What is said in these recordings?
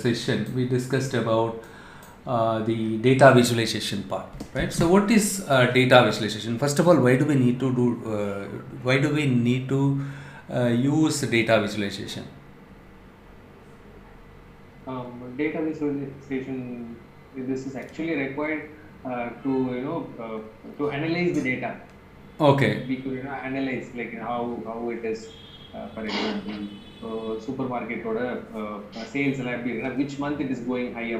Session we discussed about the data visualization part, right? So what is data visualization? First of all, why do we need to use data visualization? Data visualization, this is actually required to analyze the data. Okay. We could analyze like how it is, for example, supermarket or sales which month it is going high.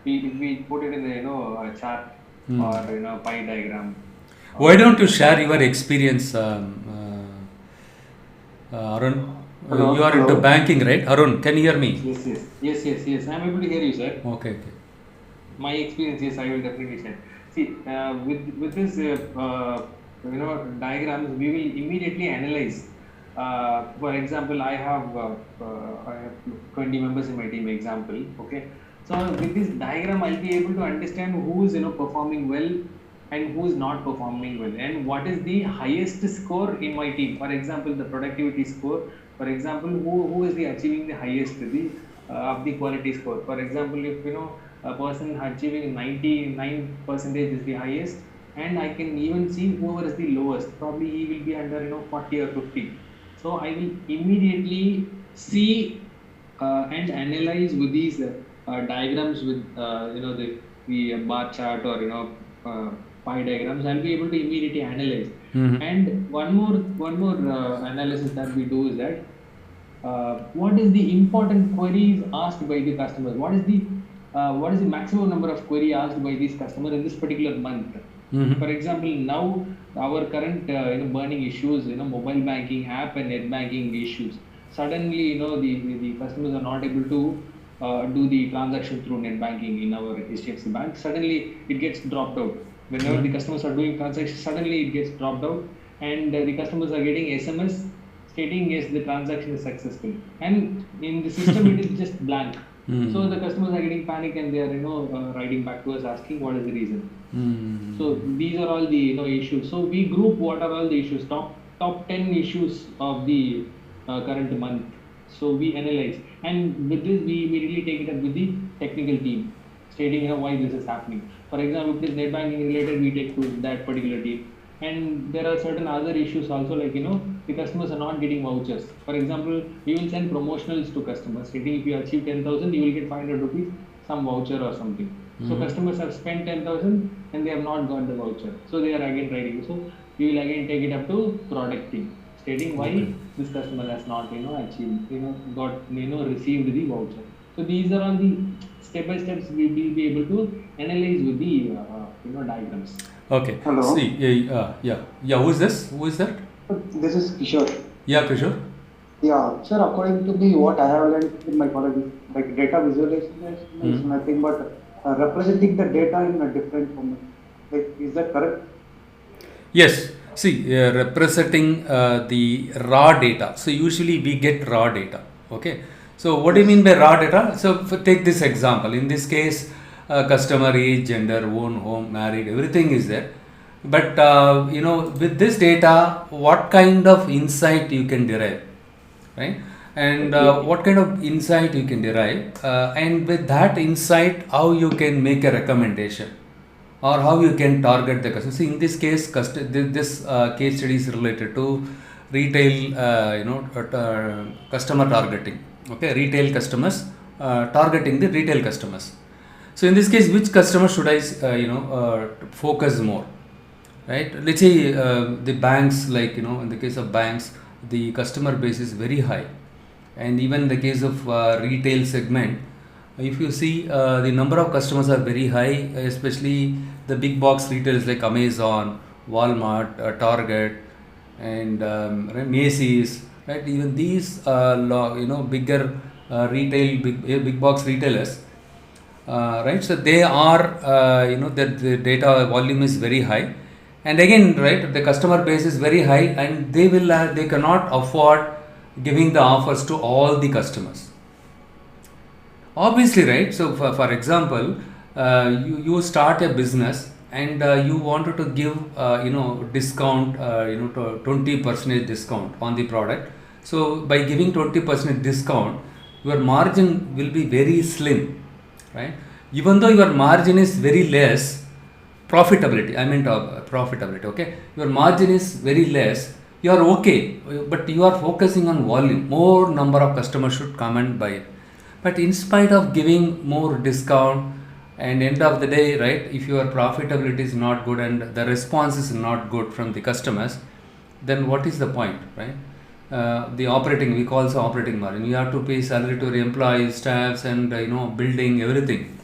We put it in the a chart or pie diagram. Why don't you share your experience, Arun? Hello, You are into hello. banking, right? Arun, can you hear me? Yes. I'm able to hear you, sir. Okay. My experience, yes, I will definitely share. See, with this diagrams, we will immediately analyze. For example, I have 20 members in my team. Example, okay. So with this diagram, I'll be able to understand who is performing well and who is not performing well, and what is the highest score in my team. For example, the productivity score. For example, who is the achieving the highest of the quality score. For example, if a person achieving 99 percentage is the highest, and I can even see whoever is the lowest, probably he will be under 40 or 50. So I will immediately see and analyze with these diagrams with the bar chart or pie diagrams. I'll be able to immediately analyze. And one more analysis that we do is that what is the important queries asked by the customers? What is the maximum number of query asked by these customers in this particular month? For example, now our current burning issues, mobile banking app and net banking issues. Suddenly, the customers are not able to do the transaction through net banking in our HDFC Bank. Suddenly, it gets dropped out. Whenever the customers are doing transactions, suddenly it gets dropped out, and the customers are getting SMS stating yes, the transaction is successful, and in the system it is just blank. So the customers are getting panic, and they are writing back to us asking what is the reason. So these are all the issues. So we group what are all the issues, top 10 issues of the current month. So we analyze, and with this we immediately take it up with the technical team, stating why this is happening. For example, if it is net banking related, we take to that particular team. And there are certain other issues also, like the customers are not getting vouchers. For example, we will send promotionals to customers stating if you achieve 10,000, you will get 500 rupees, some voucher or something. So customers have spent 10,000 and they have not got the voucher. So they are again writing. So we will again take it up to product team, stating why this customer has not achieved, got received the voucher. So these are all the step by steps we will be able to analyze with the diagrams. Okay. Hello. See, yeah. Who is this? Who is that? This is Kishore. Yeah, Kishore. Yeah, sir, according to me, what I have learned in my college is like data visualization is nothing but representing the data in a different format. Like, is that correct? Yes. See, representing the raw data. So usually we get raw data. Okay. So what do you mean by raw data? So take this example. In this case, customer age, gender, own home, married, everything is there. But with this data, what kind of insight you can derive, right? And what kind of insight you can derive, and with that insight, how you can make a recommendation, or how you can target the customer. See, in this case, this case study is related to retail, customer targeting. Okay, retail customers, targeting the retail customers. So in this case, which customer should I, focus more, right? Let's say the banks, like in the case of banks, the customer base is very high, and even in the case of retail segment, if you see the number of customers are very high, especially the big box retailers like Amazon, Walmart, Target, and Macy's, right? Even these bigger big box retailers, right? So they are the data volume is very high, and again, right, the customer base is very high, and they cannot afford giving the offers to all the customers, obviously, right? So for example, you start a business, and you wanted to give discount, 20% discount on the product. So by giving 20% discount, your margin will be very slim, right? Even though your margin is very less, profitability, I meant profitability, okay? Your margin is very less, you are okay, but you are focusing on volume. More number of customers should come and buy it. But in spite of giving more discount, and end of the day, right, if your profitability is not good and the response is not good from the customers, then what is the point, right? The operating, we call it operating margin. You have to pay salary to your employees, staffs, and building everything.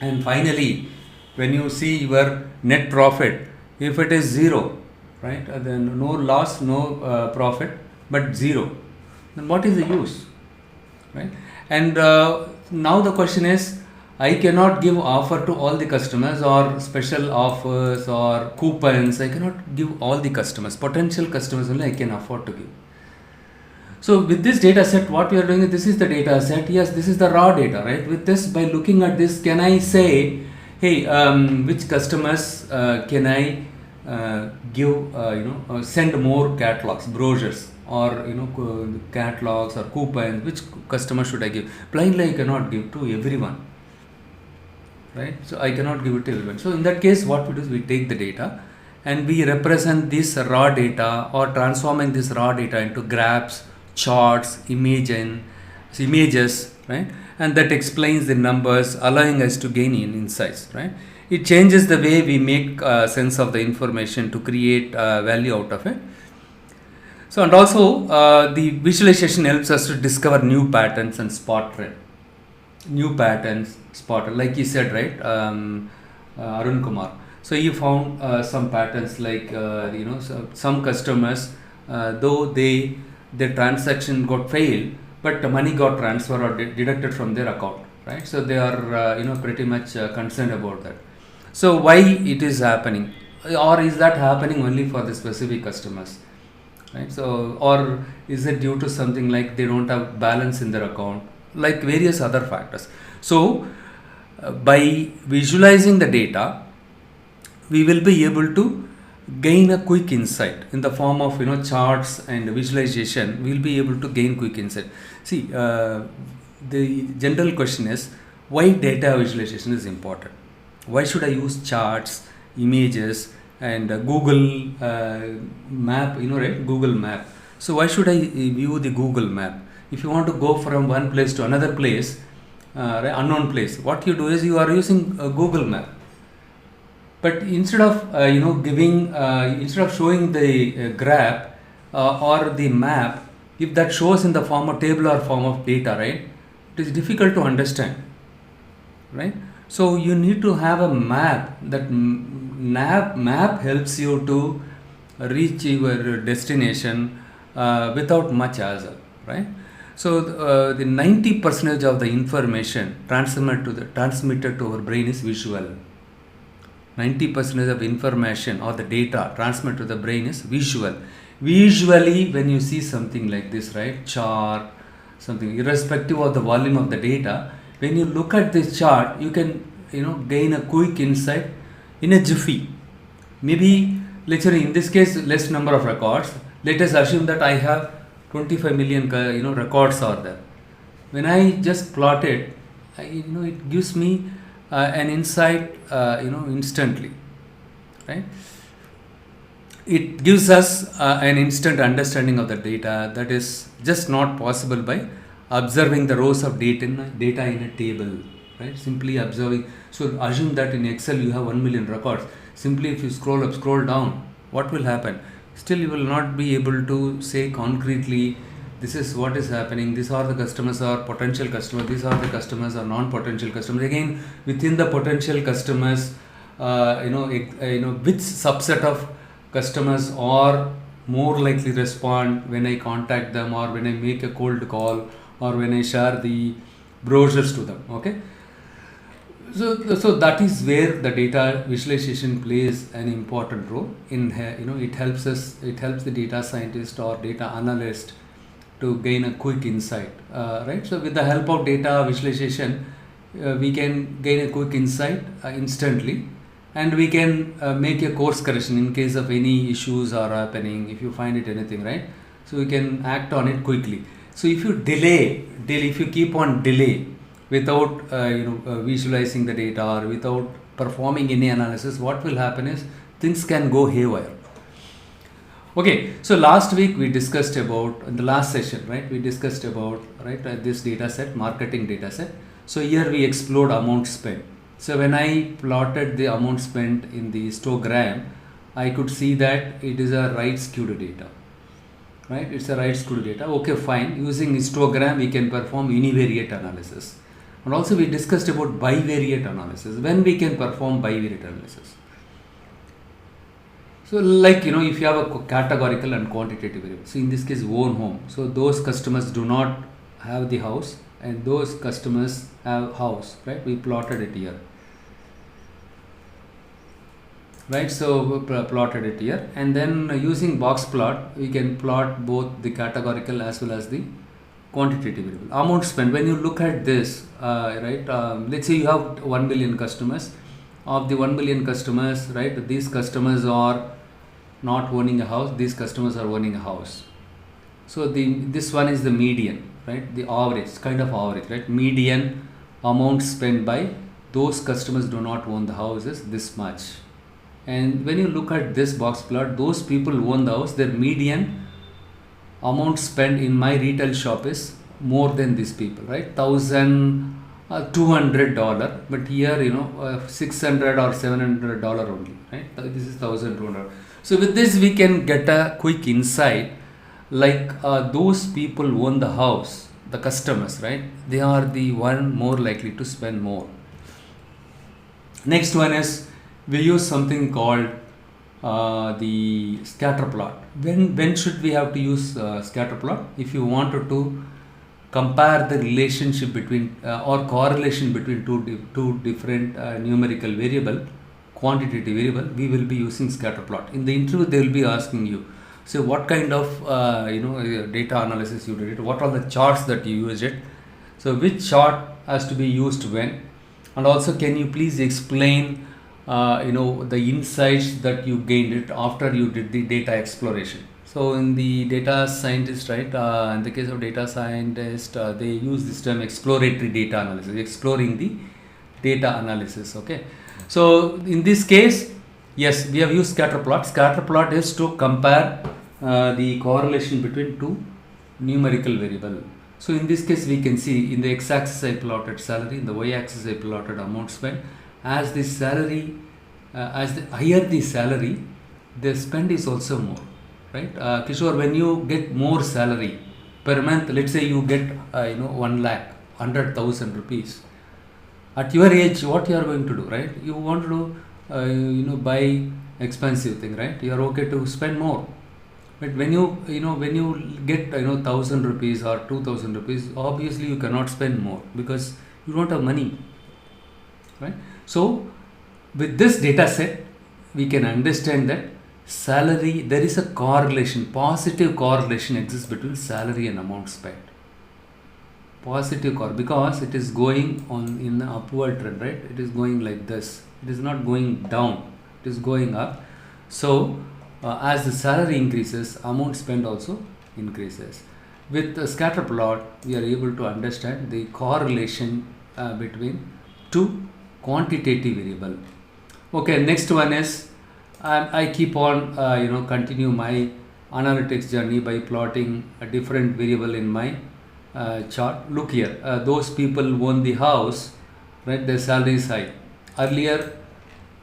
And finally, when you see your net profit, if it is zero, right, then no loss, no profit, but zero, then what is the use, right? And now the question is, I cannot give offer to all the customers or special offers or coupons. I cannot give all the customers. Potential customers only I can afford to give. So with this data set, what we are doing is, this is the data set. Yes, this is the raw data, right? With this, by looking at this, can I say, hey, which customers can I give, send more catalogs, brochures, or catalogs or coupons? Which customer should I give? Blindly, I cannot give to everyone, right? So I cannot give it to everyone. So in that case, what we do is we take the data and we represent this raw data, or transforming this raw data into graphs, charts, images, right? And that explains the numbers, allowing us to gain insights, right? It changes the way we make sense of the information to create value out of it. So, and also the visualization helps us to discover new patterns and spot trend. New patterns, spot, like you said, right, Arun Kumar. So he found some patterns, like so some customers, though their transaction got failed, but the money got transferred or deducted from their account, right? So they are pretty much concerned about that. So why it is happening, or is that happening only for the specific customers, right? So, or is it due to something like they don't have balance in their account, like various other factors. So by visualizing the data, we will be able to gain a quick insight in the form of charts and visualization. We will be able to gain quick insight. See, the general question is, why data visualization is important? Why should I use charts, images, and Google map, right? Google map. So why should I view the Google map? If you want to go from one place to another place, unknown place, what you do is you are using a Google map. But instead of instead of showing the graph or the map, if that shows in the form of table or form of data, right, it is difficult to understand, right? So you need to have a map. That map helps you to reach your destination without much hassle, right? So the 90% of the information transmitted to our brain is visual. 90% of information or the data transmitted to the brain is visual. Visually, when you see something like this, right, chart, something, irrespective of the volume of the data, when you look at this chart, you can gain a quick insight in a jiffy. Maybe, let's say in this case, less number of records. Let us assume that I have 25 million records are there. When I just plot it, it gives me an insight instantly, right? It gives us an instant understanding of the data that is just not possible by observing the rows of data in a table, right? Simply observing. So assume that in Excel you have 1 million records. Simply if you scroll up, scroll down, what will happen? Still you will not be able to say concretely, this is what is happening, these are the customers or potential customers, these are the customers or non-potential customers. Again, within the potential customers, which subset of customers are more likely respond when I contact them, or when I make a cold call, or when I share the brochures to them, okay? So that is where the data visualization plays an important role in, it helps the data scientist or data analyst to gain a quick insight, right? So with the help of data visualization, we can gain a quick insight instantly, and we can make a course correction in case of any issues are happening, if you find it anything, right? So we can act on it quickly. So if you delay, if you keep on delay without visualizing the data or without performing any analysis, what will happen is things can go haywire. Okay, so last week we discussed about, in the last session, right, we discussed about, right, this data set, marketing data set. So here we explored amount spent. So when I plotted the amount spent in the histogram, I could see that it is a right skewed data, right? It's a right skewed data. Okay, fine. Using histogram, we can perform univariate analysis. And also we discussed about bivariate analysis, when we can perform bivariate analysis. So like, if you have a categorical and quantitative variable, so in this case own home, so those customers do not have the house and those customers have house, right? We plotted it here, right? So we plotted it here, and then using box plot we can plot both the categorical as well as the quantitative variable. Amount spent, when you look at this, right, let's say you have 1 million customers. Of the 1 million customers, right, these customers are not owning a house, these customers are owning a house. So this one is the median, right, the average, kind of average, right? Median amount spent by those customers do not own the house is this much. And when you look at this box plot, those people who own the house, their median amount spent in my retail shop is more than these people, right? $1,200, but here $600 or $700 only, right? This is $1,200. So with this we can get a quick insight, like those people who own the house, the customers, right? They are the one more likely to spend more. Next one is we use something called the scatter plot. When should we have to use scatter plot? If you wanted to compare the relationship between or correlation between two different numerical variable, quantitative variable, we will be using scatter plot. In the interview they will be asking you, so what kind of data analysis you did it, what are the charts that you used it, so which chart has to be used when, and also can you please explain the insights that you gained it after you did the data exploration. So in the data scientist, right, in the case of data scientist, they use this term exploratory data analysis, exploring the data analysis. Okay, so in this case, yes, we have used scatter plot. Scatter plot is to compare the correlation between two numerical variable. So in this case we can see in the x-axis I plotted salary, in the y-axis I plotted amount spent. As the salary, as the higher the salary, the spend is also more, right? Kishore, when you get more salary per month, let's say you get 1 lakh, 100,000 rupees. At your age, what you are going to do, right? You want to buy expensive thing, right? You are okay to spend more. But when you get 1,000 rupees or 2,000 rupees, obviously you cannot spend more because you don't have money, right? So with this data set, we can understand that salary, there is a correlation, positive correlation exists between salary and amount spent. Positive because it is going on in the upward trend, right? It is going like this. It is not going down. It is going up. So as the salary increases, amount spent also increases. With the scatter plot, we are able to understand the correlation between two quantitative variable. Okay, next one is I keep on continue my analytics journey by plotting a different variable in my chart. Look here, those people who own the house, right, their salary is high. Earlier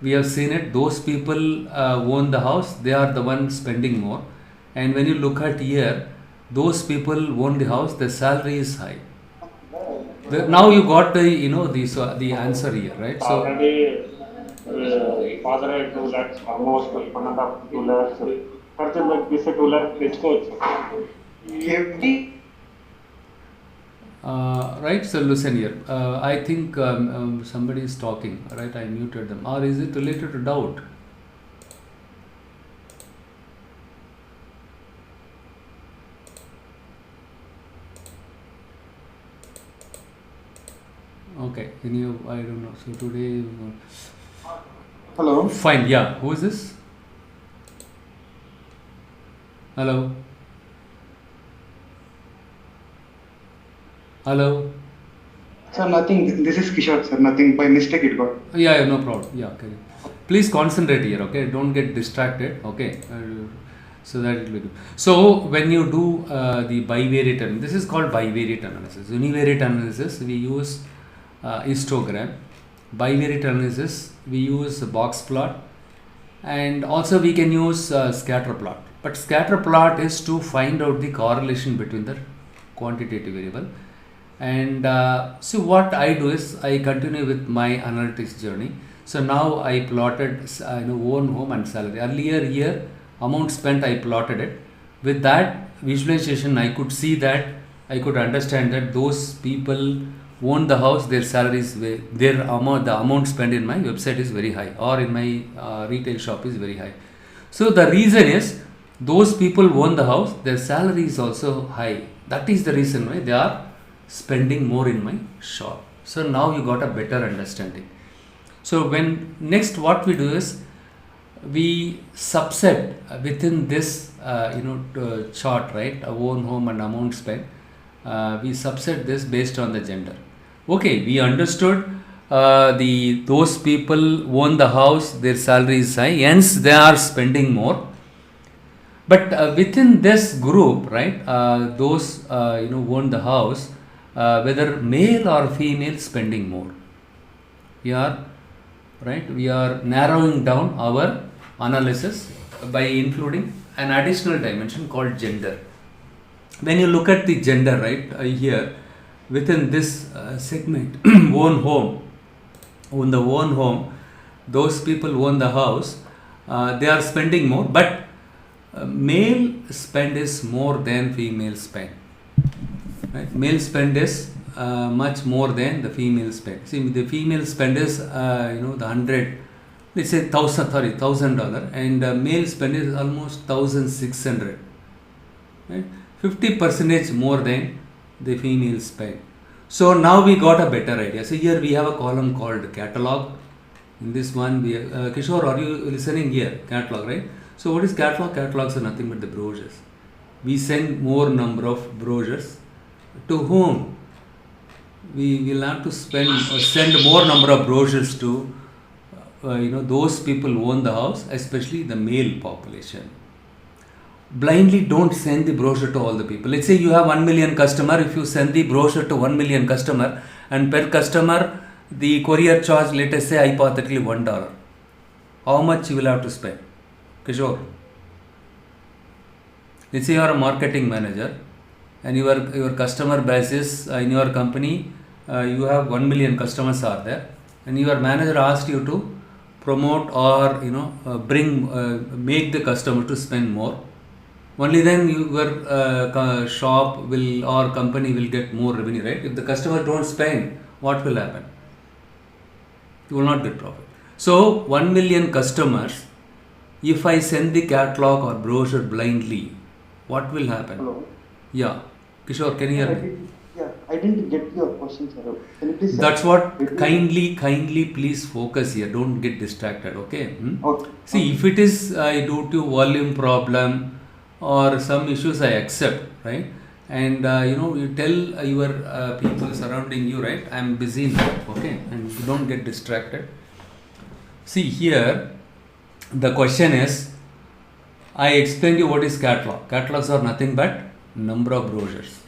we have seen it, those people who own the house, they are the ones spending more. And when you look at here, those people who own the house, their salary is high. Now you got the answer here, right? So already father had 2 lakhs, almost 1.5 2 lakhs. Purchase like this 2 lakhs తెచ్చుకోవచ్చు. Right, so listen here. I think somebody is talking, right? I muted them. Or is it related to doubt? Okay, I don't know. So today, Hello. fine. Yeah, who is this? Hello. Hello. Sir, nothing. This is Kishore, sir. Nothing. By mistake it got. Yeah, no problem. Yeah, okay. Please concentrate here, okay? Don't get distracted, okay? So that it will be good. So when you do the bivariate analysis, this is called bivariate analysis. Univariate analysis, we use histogram. Bivariate analysis, we use box plot, and also we can use scatter plot. But scatter plot is to find out the correlation between the quantitative variable. And so what I do is I continue with my analytics journey. So now I plotted own home and salary. Earlier year amount spent, I plotted it. With that visualization, I could see that, I could understand that those people own the house, their salaries, the amount spent in my website is very high, or in my retail shop is very high. So the reason is those people own the house, their salary is also high. That is the reason why they are spending more in my shop. So now you got a better understanding. So when next what we do is we subset within this chart, right, a own home and amount spent. We subset this based on the gender. Okay, we understood those people own the house, their salary is high, hence they are spending more. But within this group, right, those own the house, whether male or female spending more, we are narrowing down our analysis by including an additional dimension called gender. When you look at the gender, right, here within this segment, own the own home, those people own the house, they are spending more, but male spend is more than female spend. Right? Male spend is much more than the female spend. See, the female spend is the 100, let's say $1,000, and male spend is almost 1,600. Right? 50% more than the female spend. So now we got a better idea. So here we have a column called catalog. In this one, Kishore, are you listening here? Catalog, right? So what is catalog? Catalogs are nothing but the brochures. We send more number of brochures. To whom? We will have to send more number of brochures to those people who own the house, especially the male population. Blindly don't send the brochure to all the people. Let's say you have 1 million customer. If you send the brochure to 1 million customer, and per customer the courier charge, let us say hypothetically $1, how much you will have to spend? Kishore, let's say you are a marketing manager, and your customer base is in your company, you have 1 million customers are there, and your manager asked you to promote or make the customer to spend more. Only then your shop will or company will get more revenue, right? If the customer don't spend, what will happen? You will not get profit. So 1 million customers, if I send the catalog or brochure blindly, what will happen? Hello. Yeah, Kishore, can you hear me? I didn't get your question, sir. Can you please? That's what. Kindly, please focus here. Don't get distracted. Okay. Okay. See, if it is due to volume problem or some issues, I accept, right? And you tell your people surrounding you, right? I'm busy now. Okay, and you don't get distracted. See here, the question is, I explained you what is catalog. Catalogs are nothing but number of brochures,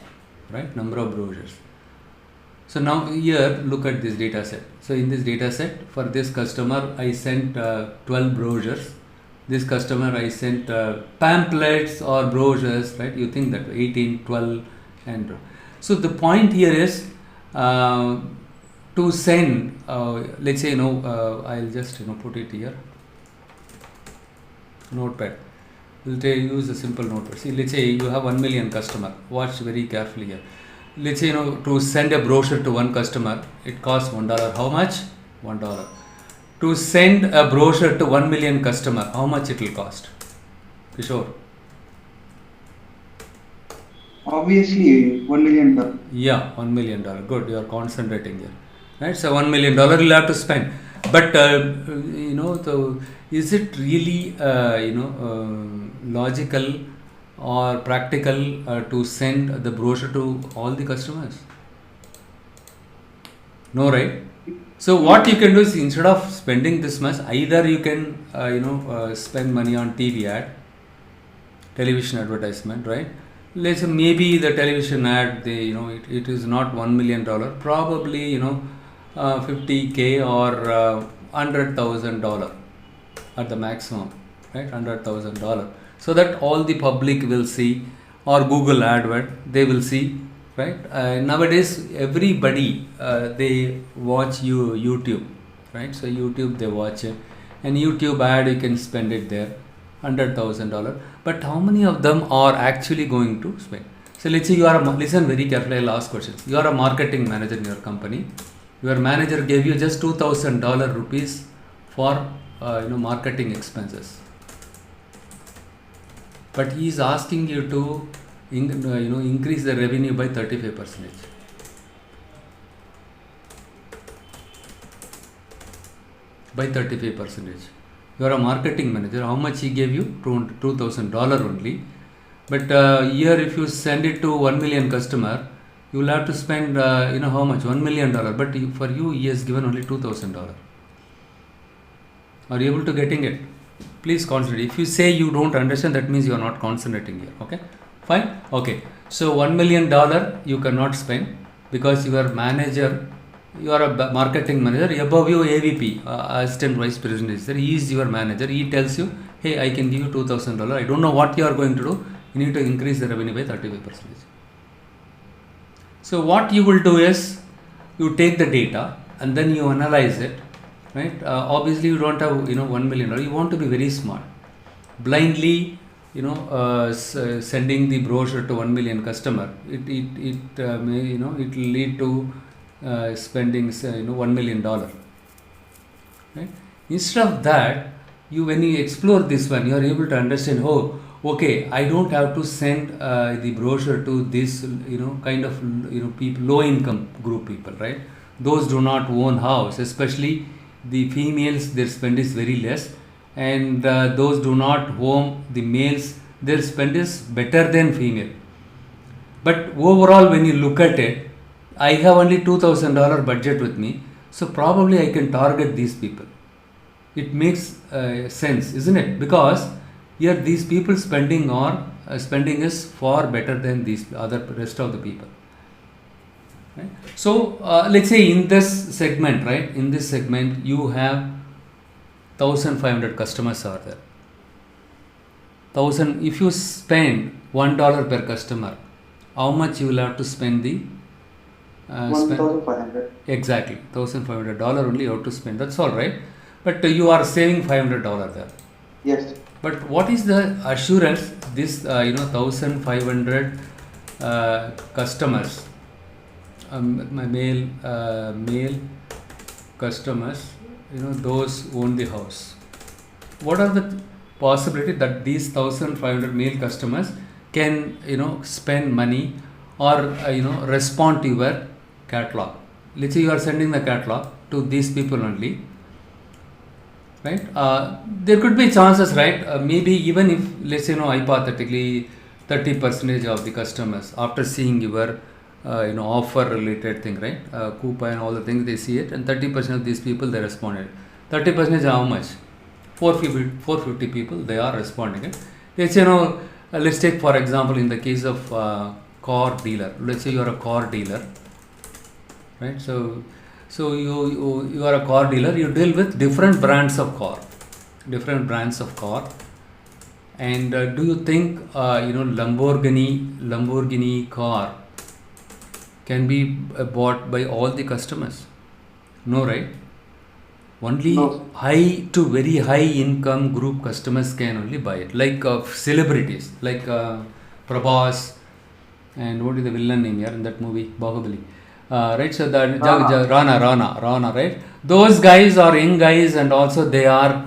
right? Number of brochures. So now here, look at this data set. So in this data set, for this customer, I sent 12 brochures. This customer, I sent pamphlets or brochures, right? You think that 18, 12, and so the point here is to send. Let's say I'll just put it here. Notepad. We'll use a simple notepad. See, let's say you have 1 million customer. Watch very carefully here. Let's say to send a brochure to one customer, it costs $1. How much? $1. To send a brochure to 1 million customer, how much it will cost? Kishore. Obviously, $1 million. Yeah, $1 million. Good, you are concentrating here, right? So $1 million you'll have to spend. But is it really logical or practical to send the brochure to all the customers? No, right? So what you can do is instead of spending this much, either you can spend money on TV ad, television advertisement, right? Let's say maybe the television ad, it is not $1 million, probably 50K or $100,000 at the maximum, right? $100,000, so that all the public will see, or Google AdWord they will see, right? Nowadays everybody they watch YouTube, right? So YouTube they watch it, and YouTube ad you can spend it there, $100,000. But how many of them are actually going to spend? So let's say listen very carefully. I'll ask questions. You are a marketing manager in your company. Your manager gave you just $2,000 rupees for marketing expenses, but he is asking you to increase the revenue by 35%. By 35%. You are a marketing manager. How much he gave you? $2,000 only. But here, if you send it to 1 million customer, you will have to spend how much? $1 million. But for you, he has given only $2,000. Are you able to getting it? Please concentrate. If you say you don't understand, that means you are not concentrating here. Okay, fine. Okay, so $1 million you cannot spend because your manager, you are a marketing manager. Above you, AVP, assistant vice president is there. He is your manager. He tells you, hey, I can give you $2,000. I don't know what you are going to do. You need to increase the revenue by 35%. So what you will do is you take the data and then you analyze it. Right? Obviously, you don't have $1 million. You want to be very smart. Blindly, sending the brochure to 1 million customer. It may it will lead to spending $1 million. Right? Instead of that, when you explore this one, you are able to understand. Oh, okay. I don't have to send the brochure to this kind of people, low income group people. Right? Those do not own house, especially the females, their spend is very less, and those do not home, the males, their spend is better than female. But overall, when you look at it, I have only $2,000 budget with me, so probably I can target these people. It makes sense, isn't it? Because here these people spending is far better than these rest of the people. Right? So let's say in this segment, right? In this segment, you have 1,500 customers are there. If you spend $1 per customer, how much you will have to spend the? 1,500. Exactly, $1,500 only you have to spend. That's all right. But you are saving $500 there. Yes. But what is the assurance this 1,500 customers? My male customers, those own the house. What are the possibility that these 1,500 male customers can spend money or respond to your catalog? Let's say you are sending the catalog to these people only, right? There could be chances, right? Maybe even if, let's say, hypothetically 30% of the customers after seeing your offer related thing, right? Coupon and all the things, they see it, and 30% of these people they responded. 30% is how much? 450 people they are responding it. Let's let's take for example in the case of car dealer. Let's say you are a car dealer, right? So you are a car dealer. You deal with different brands of car, and do you think Lamborghini car can be bought by all the customers? No, right? Only high to very high income group customers can only buy it. Like celebrities, like Prabhas, and what is the villain name here in that movie, Bahubali? Right? So the Rana, right? Those guys are young guys, and also they are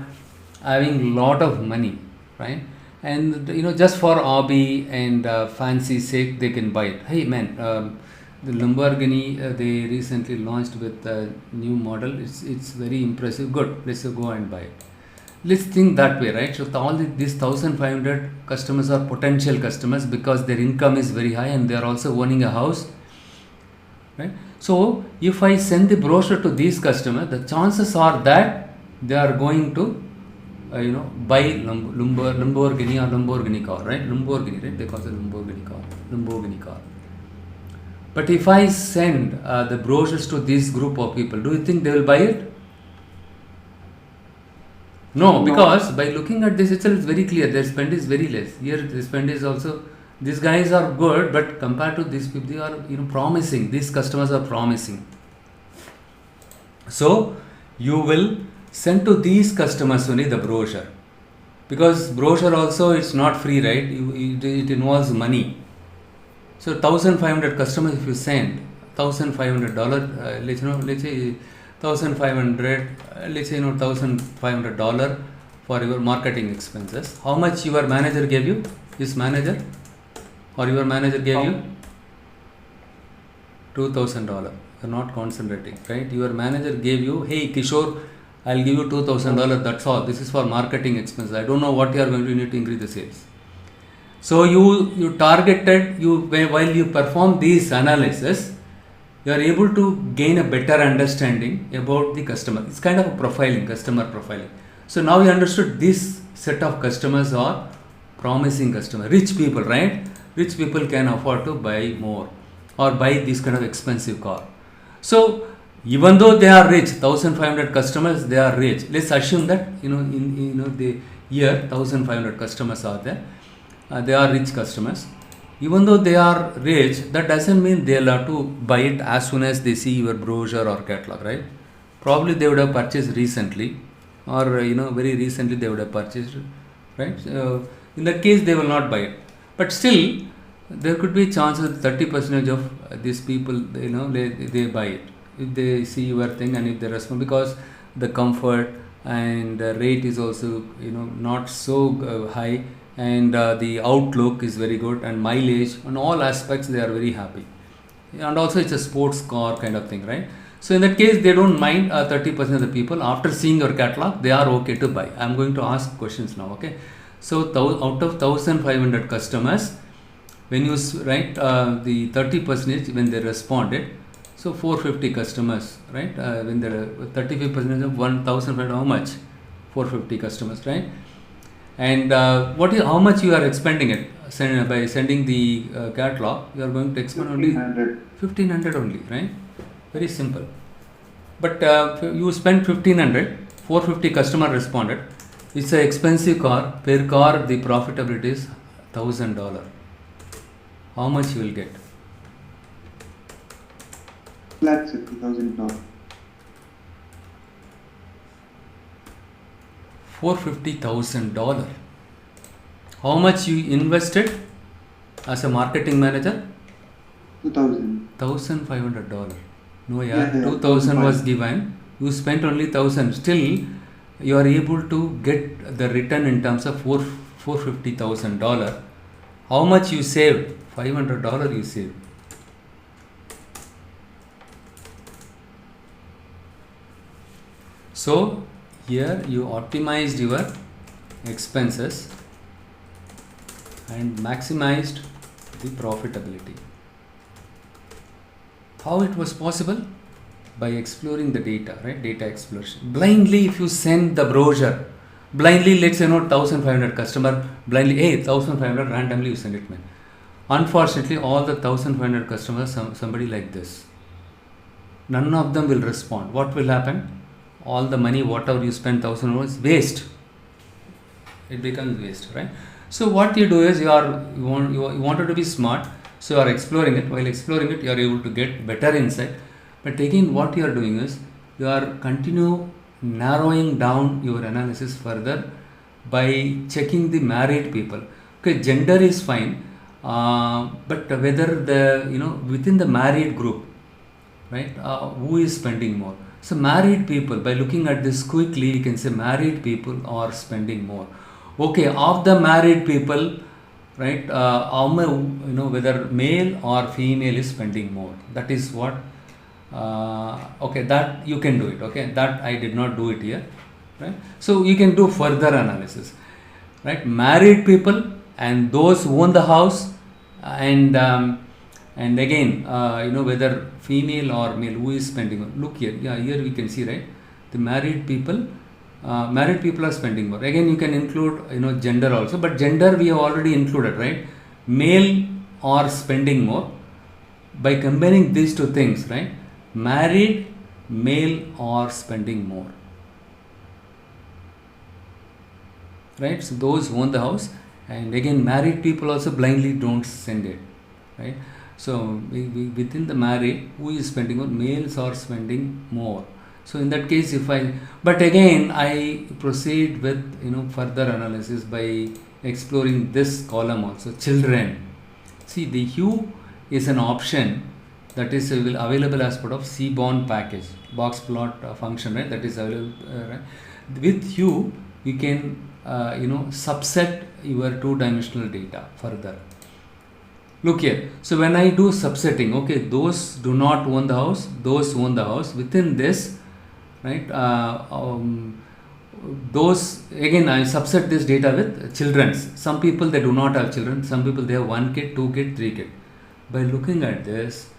having lot of money, right? And just for hobby and fancy sake, they can buy it. Hey man, the Lamborghini they recently launched with a new model. It's very impressive. Good, let's go and buy it. Let's think that way, right? So these 1,500 customers are potential customers because their income is very high and they are also owning a house, right? So if I send the brochure to these customers, the chances are that they are going to buy Lamborghini or Lamborghini car, right? Lamborghini, right? They call it Lamborghini car. But if I send the brochures to this group of people, do you think they will buy it? No, because by looking at this itself, it's very clear their spend is very less. Here, the spend is also, these guys are good, but compared to these people, they are promising. These customers are promising. So you will send to these customers only the brochure, because brochure also it's not free, right? It involves money. So 1,500 customers, if you send $1,500, let's say $1,500, let's say $1,500 for your marketing expenses. How much your manager gave you? This manager or your manager gave you? $2,000. You're not concentrating, right? Your manager gave you, hey Kishore, I'll give you $2,000. That's all. This is for marketing expenses. I don't know what you are going to need to increase the sales. So you targeted, while you perform these analysis, you are able to gain a better understanding about the customer. It's kind of a profiling, customer profiling. So now you understood this set of customers are promising customers, rich people, right? Rich people can afford to buy more or buy this kind of expensive car. So even though they are rich, 1,500 customers, they are rich. Let's assume that in the year 1,500 customers are there. They are rich customers. Even though they are rich, that doesn't mean they'll have to buy it as soon as they see your brochure or catalog, right? Probably they would have purchased recently, or very recently they would have purchased, right? In that case, they will not buy it. But still, there could be chances 30% of these people, they buy it if they see your thing and if they respond, because the comfort and the rate is also not so high, and the outlook is very good, and mileage on all aspects they are very happy, and also it's a sports car kind of thing, right? So in that case they don't mind. 30% of the people, after seeing your catalog, they are okay to buy. I'm going to ask questions now, okay? So out of 1,500 customers, when you write the 30% when they responded, so 450 customers, right? When there 35% of 1,500, how much? 450 customers, right? And how much you are expending it? By sending the catalog, you are going to expend only 1,500 only, right? Very simple. But you spend 1,500, 450 customer responded. It's an expensive car. Per car, the profitability is $1,000. How much you will get? $50,000. $450,000. How much you invested as a marketing manager? $1,500. No, yeah, 2,000 was given. You spent only 1,000. Still, you are able to get the return in terms of $450,000. How much you saved? $500 you saved. So here you optimized your expenses and maximized the profitability. How it was possible? By exploring the data, right? Data exploration. Blindly, if you send the brochure, blindly, let's say 1,500 customer, blindly, hey, 1,500, randomly you send it, man. Unfortunately, all the 1,500 customers, somebody like this, none of them will respond. What will happen? All the money, whatever you spend, 1,000 was waste. It becomes waste, right? So what you do is you wanted to be smart, so you are exploring it. While exploring it, you are able to get better insight. But again, what you are doing is you are continue narrowing down your analysis further by checking the married people. Okay, gender is fine, but whether within the married group, right? Who is spending more? So married people, by looking at this quickly, you can say married people are spending more. Okay, of the married people, right? Whether male or female is spending more. That is what. Okay, that you can do it. Okay, that I did not do it here, right? So you can do further analysis, right? Married people and those who own the house, and And again, whether female or male, who is spending more. Look here, yeah, here we can see, right, the married people are spending more. Again, you can include gender also, but gender we have already included, right? Male are spending more. By combining these two things, right, married male are spending more, right? So those who own the house, and again married people also blindly don't send it, right? So within the married, who is spending more? Males are spending more. So in that case, but again I proceed with further analysis by exploring this column also, children. See, the hue is an option that is available as part of Seaborn package, box plot function, right? That is available, right? With hue, you can subset your two-dimensional data further. Look here. So when I do subsetting, okay, those do not own the house, those own the house. Within this, right? Those, again, I subset this data with children's. Some people, they do not have children. Some people, they have 1 kid, 2 kid, 3 kid. By looking at this,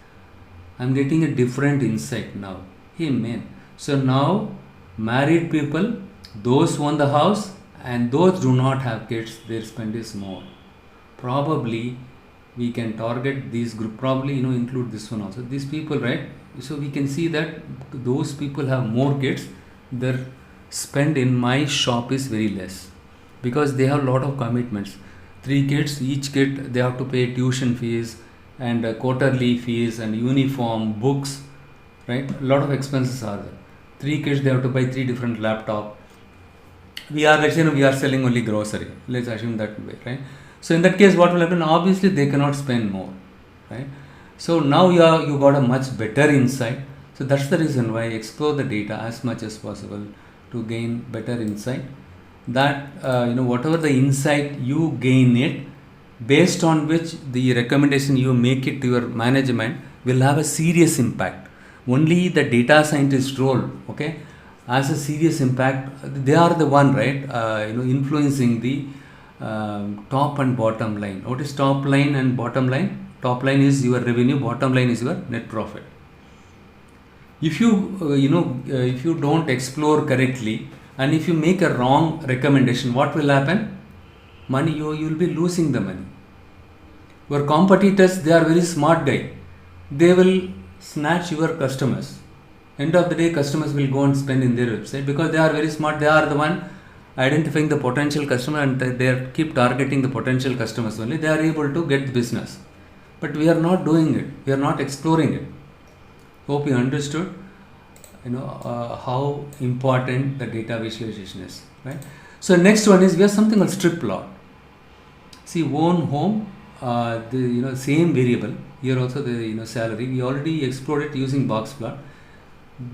I'm getting a different insight now. Hey man, so now married people, those who own the house and those do not have kids, their spend is more. Probably we can target this group, probably include this one also. These people, right? So we can see that those people have more kids, their spend in my shop is very less because they have a lot of commitments. 3 kids, each kid they have to pay tuition fees and quarterly fees and uniform, books, right? A lot of expenses are there. 3 kids, they have to buy 3 different laptop. We are selling only grocery. Let's assume that way, right? So in that case, what will happen? Obviously, they cannot spend more, right? So now you got a much better insight. So that's the reason why I explore the data as much as possible to gain better insight. That whatever the insight you gain it, based on which the recommendation you make it to your management will have a serious impact. Only the data scientist role, okay, has a serious impact. They are the one, right, influencing the top and bottom line. What is top line and bottom line? Top line is your revenue, bottom line is your net profit. If you if you don't explore correctly and if you make a wrong recommendation, what will happen? Money, you will be losing the money. Your competitors, they are very smart guy. They will snatch your customers. End of the day, customers will go and spend in their website because they are very smart. They are the one identifying the potential customer and they keep targeting the potential customers only. They are able to get the business. But we are not doing it. We are not exploring it. Hope you understood how important the data visualization is, right? So next one is we have something called strip plot. See, own home, the same variable here also, the salary we already explored it using box plot.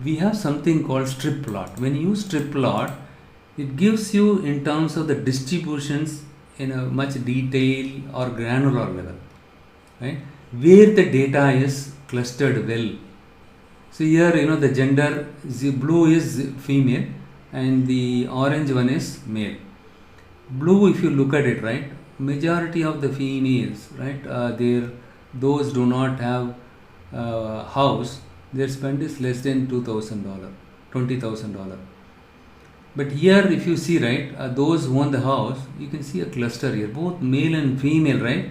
We have something called strip plot. When you use strip plot, it gives you in terms of the distributions in a much detail or granular level, right, where the data is clustered well. So here the gender, the blue is female and the orange one is male. Blue, if you look at it, right, majority of the females, right, those do not have house, their spend is less than $2,000, $20,000. But here if you see, right, those who own the house, you can see a cluster here, both male and female, right,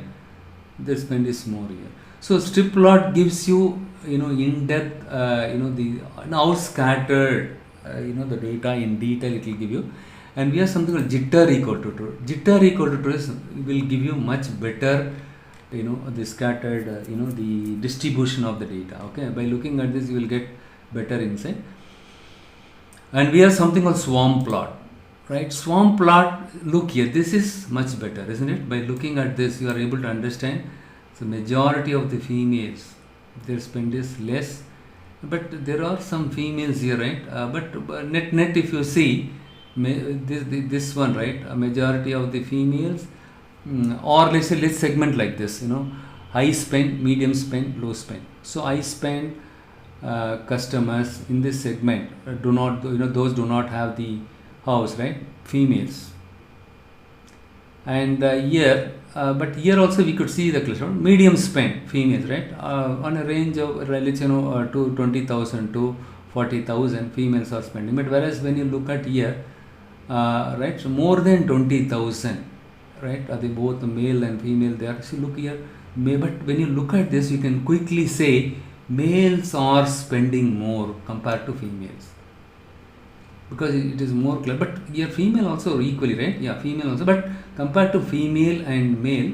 their spend is more here. So strip plot gives you in depth the how scattered the data in detail it will give you. And we have something called jitter equal to true. Jitter equal to true will give you much better the scattered the distribution of the data. Okay, by looking at this you will get better insight. And we have something called swarm plot, right? Swarm plot, look here, this is much better, isn't it? By looking at this you are able to understand the majority of the females, their spend is less, but there are some females here, right? But net if you see this one, right, a majority of the females, or let's segment like this, high spend, medium spend, low spend. So high spend customers in this segment do not, those do not have the house, right, females. And here, but here also we could see the cluster medium spend females, right? On a range of let's to 20,000 to 40,000 females are spending. But whereas when you look at here, right, so more than 20,000, right? Are they both male and female? They are. So look here, but when you look at this, you can quickly say males are spending more compared to females, because it is more clear. But here female also equally, right? Yeah, female also. But compared to female and male,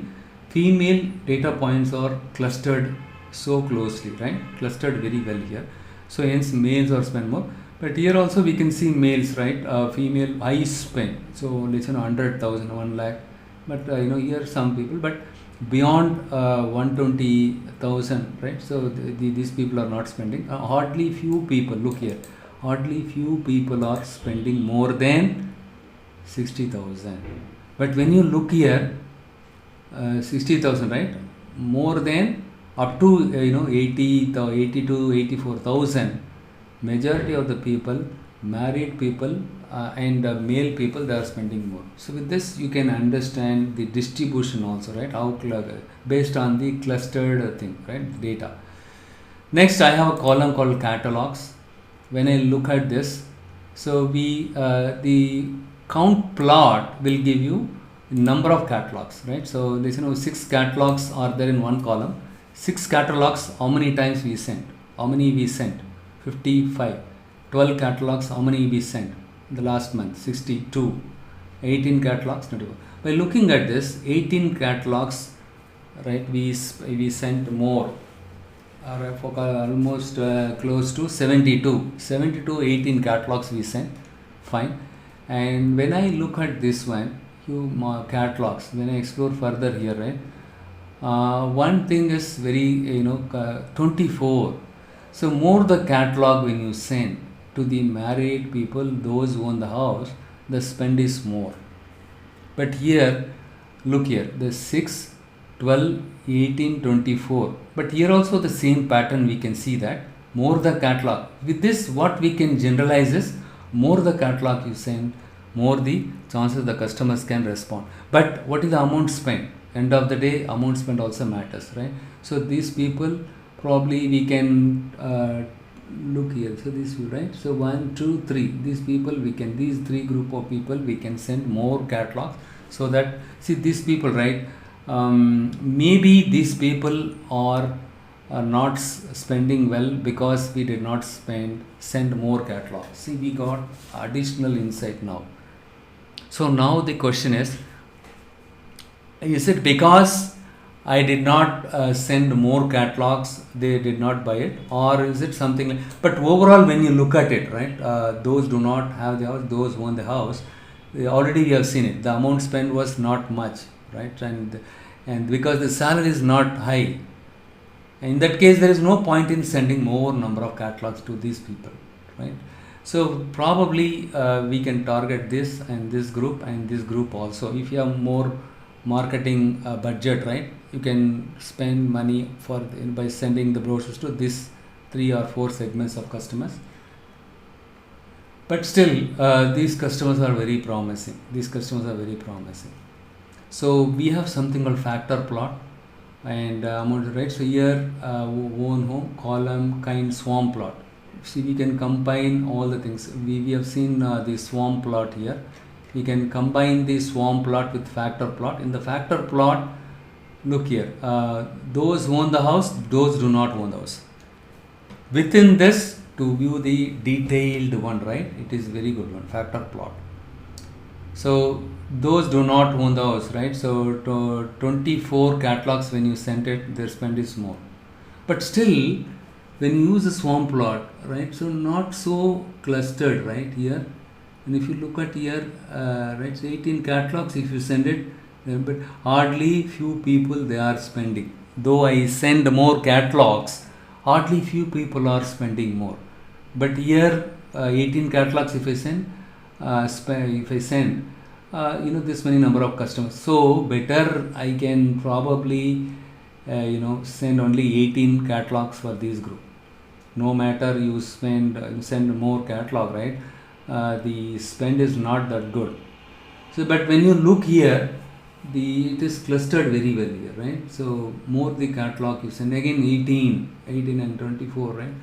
female data points are clustered so closely, right? Clustered very well here. So hence males are spend more. But here also we can see males, right? Female high spend. So let's say 100,000, 1 lakh. But here some people, but beyond 120,000, right? So these people are not spending. Hardly few people. Look here. Hardly few people are spending more than 60,000. But when you look here, 60,000, right? More than up to 80 to 84,000. Majority of the people, married people and male people, they are spending more. So with this you can understand the distribution also, right? How based on the clustered thing, right? Data. Next, I have a column called catalogs. When I look at this, so the count plot will give you number of catalogs, right? So listen, 6 catalogs are there in one column. 6 catalogs, how many times we sent? How many we sent? 55. 12 catalogs, how many we sent in the last month? 62. 18 catalogs, 24. By looking at this, 18 catalogs, right? We sent more. Almost close to 72. 18 catalogs we sent. Fine. And when I look at this one, catalogs, when I explore further here, right? One thing is very 24. So more the catalog when you send to the married people, those who own the house, the spend is more. But here, look here, the 6, 12, 18, 24. But here also the same pattern we can see that more the catalog. With this, what we can generalize is more the catalog you send, more the chances the customers can respond. But what is the amount spent? End of the day, amount spent also matters, right? So these people, probably we can look here. So this, right? So 1, 2, 3. These people these 3 group of people we can send more catalogs, so that see these people, right? Maybe these people are not spending well because we did not send more catalogs. See, we got additional insight now. So now the question is it because I did not send more catalogs, they did not buy it, or is it something like, but overall when you look at it, right, those do not have the house, those who own the house, already we have seen it, the amount spent was not much, right, and because the salary is not high, in that case there is no point in sending more number of catalogs to these people, right? So probably we can target this and this group also. If you have more marketing budget, right, you can spend money by sending the brochures to this 3 or 4 segments of customers. But still these customers are very promising. So we have something called factor plot and amount, right? So here own home, column, kind, swarm plot. See, we can combine all the things. We have seen the swarm plot here. We can combine the swarm plot with factor plot. In the factor plot, look here, those who own the house, those do not own the house. Within this, to view the detailed one, right, it is very good one, factor plot. So those do not own the house, right? So 24 catalogs when you send it, their spend is more. But still, when you use a swarm plot, right, so not so clustered, right, here. And if you look at here, right, so 18 catalogs, if you send it, but hardly few people they are spending. Though I send more catalogs, hardly few people are spending more. But here, 18 catalogs if I send, this many number of customers. So better I can probably, send only 18 catalogs for this group. No matter you send more catalog, right? The spend is not that good. So, but when you look here, it is clustered very well here, right? So more the catalog you send, again 18 and 24, right?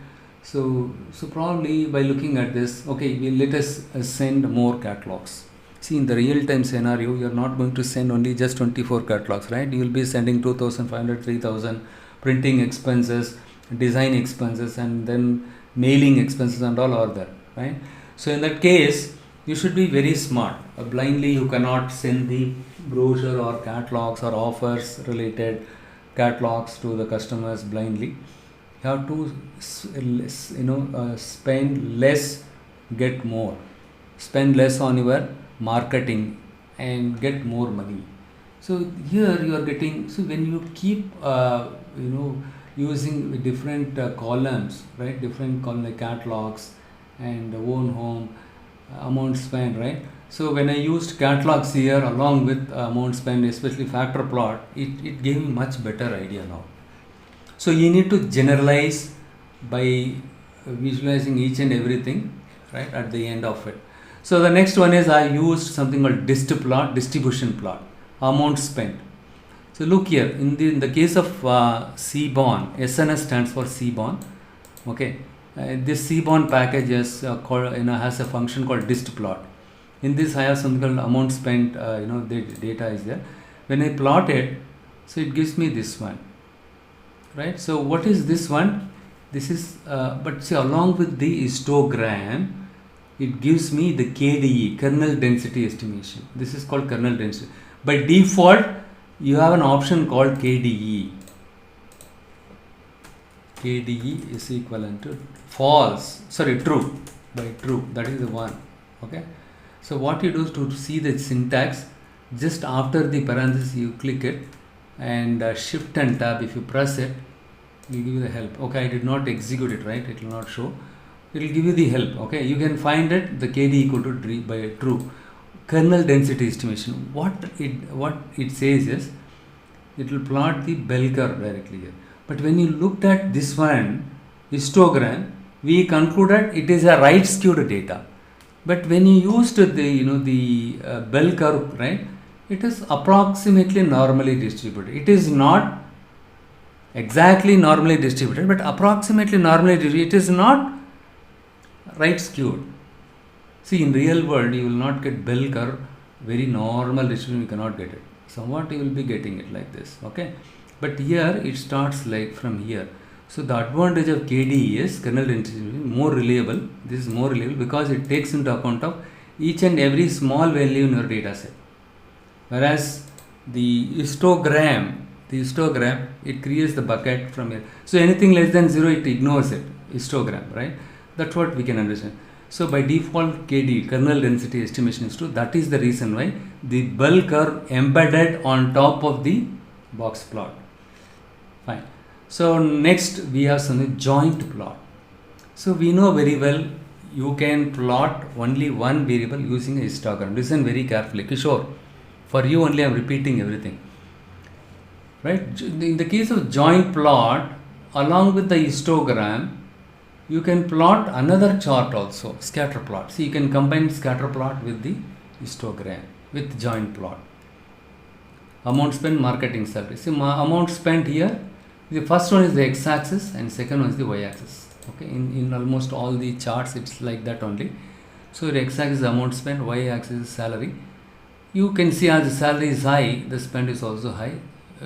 So probably by looking at this, okay, let us send more catalogs. See, in the real time scenario, you are not going to send only just 24 catalogs, right? You will be sending 2,500, 3,000 printing expenses, design expenses, and then mailing expenses and all are there, right? So in that case, you should be very smart. Blindly you cannot send the brochure or catalogs or offers related catalogs to the customers blindly. You have to spend less, get more. Spend less on your marketing and get more money. So here you are getting, so when you keep using different columns, right, different column like catalogs and own home, amount spent, right? So when I used catalogs here along with amount spent, especially factor plot, it gave me much better idea now. So you need to generalize by visualizing each and everything, right, at the end of it. So the next one is I used something called distribution plot, amount spent. So look here, in the case of Seaborn, SNS stands for Seaborn. Okay, this Seaborn package is has a function called dist plot. In this I have something called amount spent. The data is there. When I plot it, so it gives me this one, right? So what is this one? This is but see, along with the histogram, it gives me the KDE, kernel density estimation. This is called kernel density. By default, you have an option called KDE. KDE is equivalent to true, by true, that is the one. Okay, so what you do is to see the syntax, just after the parenthesis you click it, and shift and tab, if you press it, it will give you the help. Okay, I did not execute it, right? It will not show. It will give you the help. Okay, you can find it, the KD equal to by true. Kernel density estimation. What it says is, it will plot the bell curve directly here. But when you looked at this one, histogram, we concluded it is a right skewed data. But when you used the bell curve, right, it is approximately normally distributed. It is not exactly normally distributed, but approximately normally distributed. It is not right skewed. See, in real world, you will not get bell curve, very normal distribution, you cannot get it. Somewhat you will be getting it like this, okay? But here, it starts like from here. So the advantage of KDE is kernel density more reliable. This is more reliable because it takes into account of each and every small value in your data set. Whereas the histogram, it creates the bucket from here. So anything less than 0, it ignores it, histogram, right? That's what we can understand. So by default, KD, kernel density estimation is true. That is the reason why the bell curve embedded on top of the box plot. Fine. So next we have some joint plot. So we know very well you can plot only one variable using a histogram. Listen very carefully. Kishore, for you only I am repeating everything. Right? In the case of joint plot, along with the histogram, you can plot another chart also, scatter plot. See, you can combine scatter plot with the histogram, with joint plot. Amount spent, marketing salary. See, amount spent here, the first one is the x-axis and second one is the y-axis. Okay, in almost all the charts, it's like that only. So, the x-axis is amount spent, y-axis is salary. You can see as the salary is high, the spend is also high.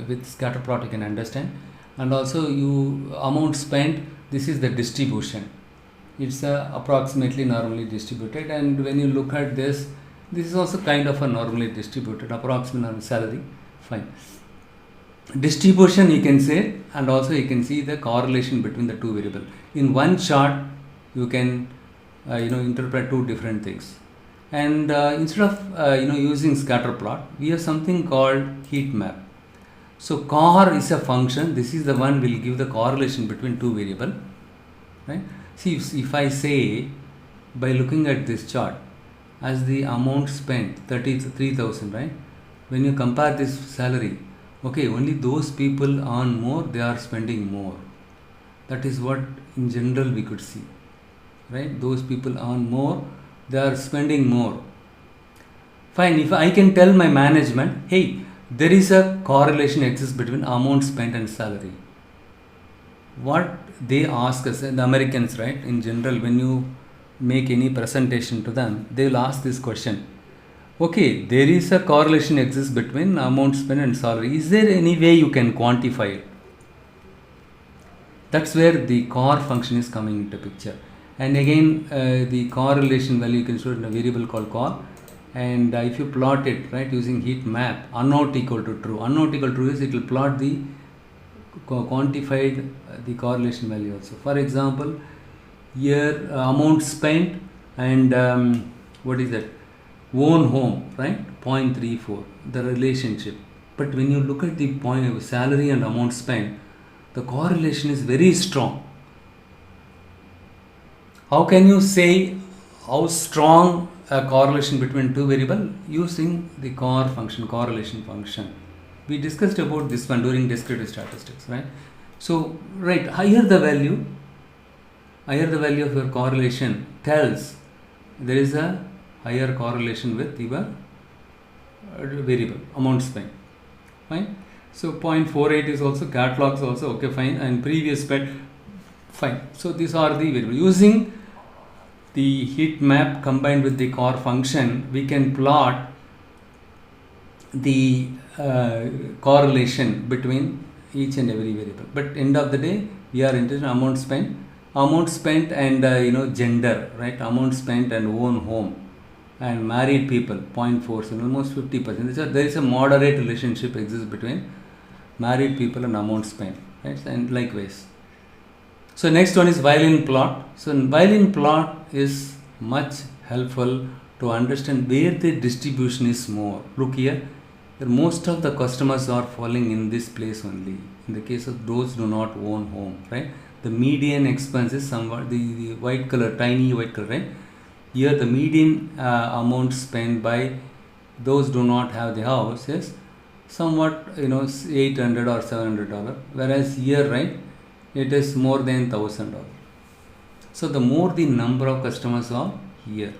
With scatter plot, you can understand. And also, amount spent, this is the distribution. It's approximately normally distributed, and when you look at this is also kind of a normally distributed, approximate salary. Fine. Distribution you can say, and also you can see the correlation between the two variables. In one chart, you can interpret two different things. And instead of using scatter plot, we have something called heat map. So cor is a function. This is the one will give the correlation between two variables, right? See, if I say by looking at this chart, as the amount spent 33,000, right? When you compare this salary, okay, only those people earn more, they are spending more. That is what in general we could see, right? Those people earn more, they are spending more. Fine. If I can tell my management, hey, there is a correlation exists between amount spent and salary. What they ask us, and the Americans, right, in general, when you make any presentation to them, they will ask this question. Okay, there is a correlation exists between amount spent and salary. Is there any way you can quantify it? That's where the core function is coming into picture. And again, the correlation value you can show it in a variable called core. And if you plot it, right, using heat map, unknown equal to true. Unknown equal to true is it will plot the quantified the correlation value also. For example, here amount spent and what is that? Own home, right? 0.34, the relationship. But when you look at the point of salary and amount spent, the correlation is very strong. How can you say how strong a correlation between two variables? Using the core function, correlation function. We discussed about this one during descriptive statistics, right? So, right, higher the value of your correlation tells there is a higher correlation with your variable, amount spent, fine. So 0.48 is also, catalogs also, okay, fine, and previous spent, fine. So these are the variables. Using the heat map combined with the core function, we can plot the correlation between each and every variable. But end of the day, we are interested in amount spent and gender, right? Amount spent and own home and married people 0.4, so almost 50%. There is a moderate relationship exists between married people and amount spent, right? And likewise. So next one is violin plot. So violin plot is much helpful to understand where the distribution is more. Look here, most of the customers are falling in this place only. In the case of those do not own home, right? The median expense is somewhat the white color, tiny white color, right? Here the median amount spent by those do not have the house is somewhat $800 or $700, whereas here, right, it is more than $1,000. So the more the number of customers are here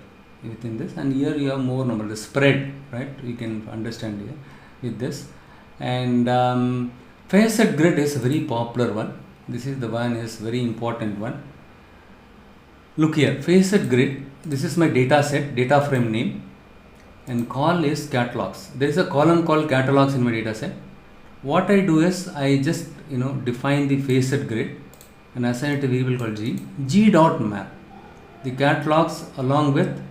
within this, and here you have more number, the spread, right, you can understand here with this. And facet grid is a very popular one. This is the one is very important one. Look here, facet grid, this is my data set, data frame name, and call is catalogs. There is a column called catalogs in my data set. What I do is I just define the facet grid and assign it a variable called g dot map the catalogs along with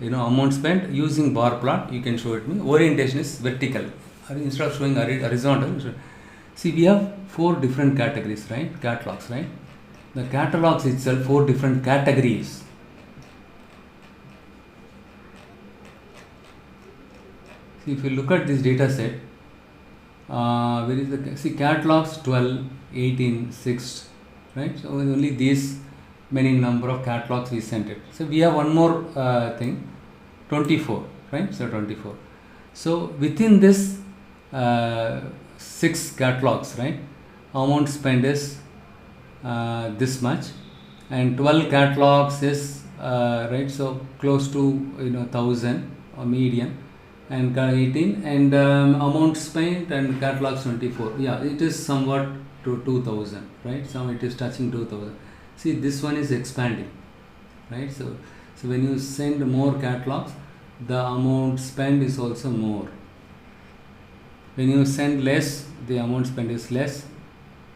amount spent using bar plot. You can show it me. Orientation is vertical instead of showing horizontal. See, we have 4 different categories, right? Catalogs, right? The catalogs itself 4 different categories. See, if you look at this data set, where is the, see, catalogs 12, 18, 6, right? So only these many number of catalogs we sent it. So we have one more thing, 24, right? So 24. So within this 6 catalogs, right, amount spent is this much, and 12 catalogs is right, so close to 1,000 or median, and 18, and amount spent and catalogs 24. Yeah, it is somewhat to 2,000, right? So it is touching 2,000. See, this one is expanding, right? So when you send more catalogs, the amount spent is also more. When you send less, the amount spent is less.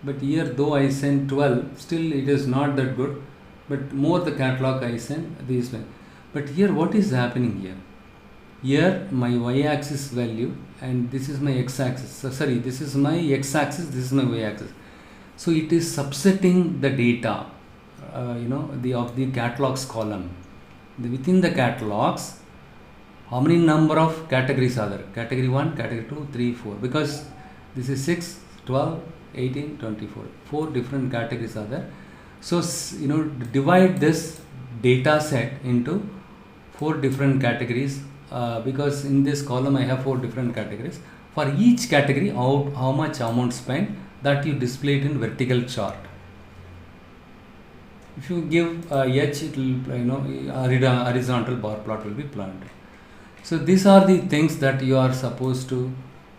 But here, though I send 12, still it is not that good. But more the catalog I send, these one. But here, what is happening here? Here, my y-axis value, and this is my x-axis. So, sorry, this is my x-axis, this is my y-axis. So it is subsetting the data, of the catalogs column. Within the catalogs, how many number of categories are there? Category 1, category 2, 3, 4. Because this is 6, 12, 18, 24. 4 different categories are there. So, divide this data set into 4 different categories, because in this column I have 4 different categories. For each category, how much amount spent, that you display it in vertical chart. If you give H, it will, horizontal bar plot will be plotted. So these are the things that you are supposed to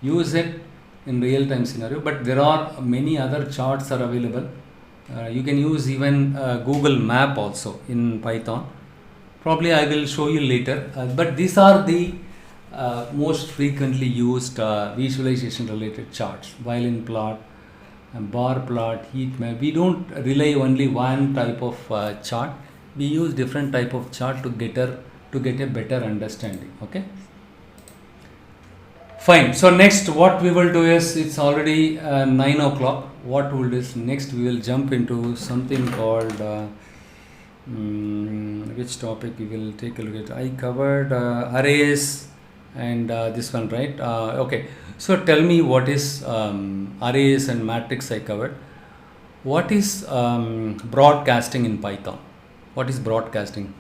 use it in real time scenario, but there are many other charts are available. You can use even Google Map also in Python. Probably I will show you later, but these are the most frequently used visualization related charts: violin plot, bar plot, heat map. We don't rely only one type of chart. We use different type of chart to get a better understanding. Okay, fine. So next what we will do is, it's already 9 o'clock. What we'll do is, next we will jump into something called which topic we will take a look at. I covered arrays and this one, right? Okay, so tell me, what is arrays and matrix I covered. What is broadcasting in Python? What is broadcasting?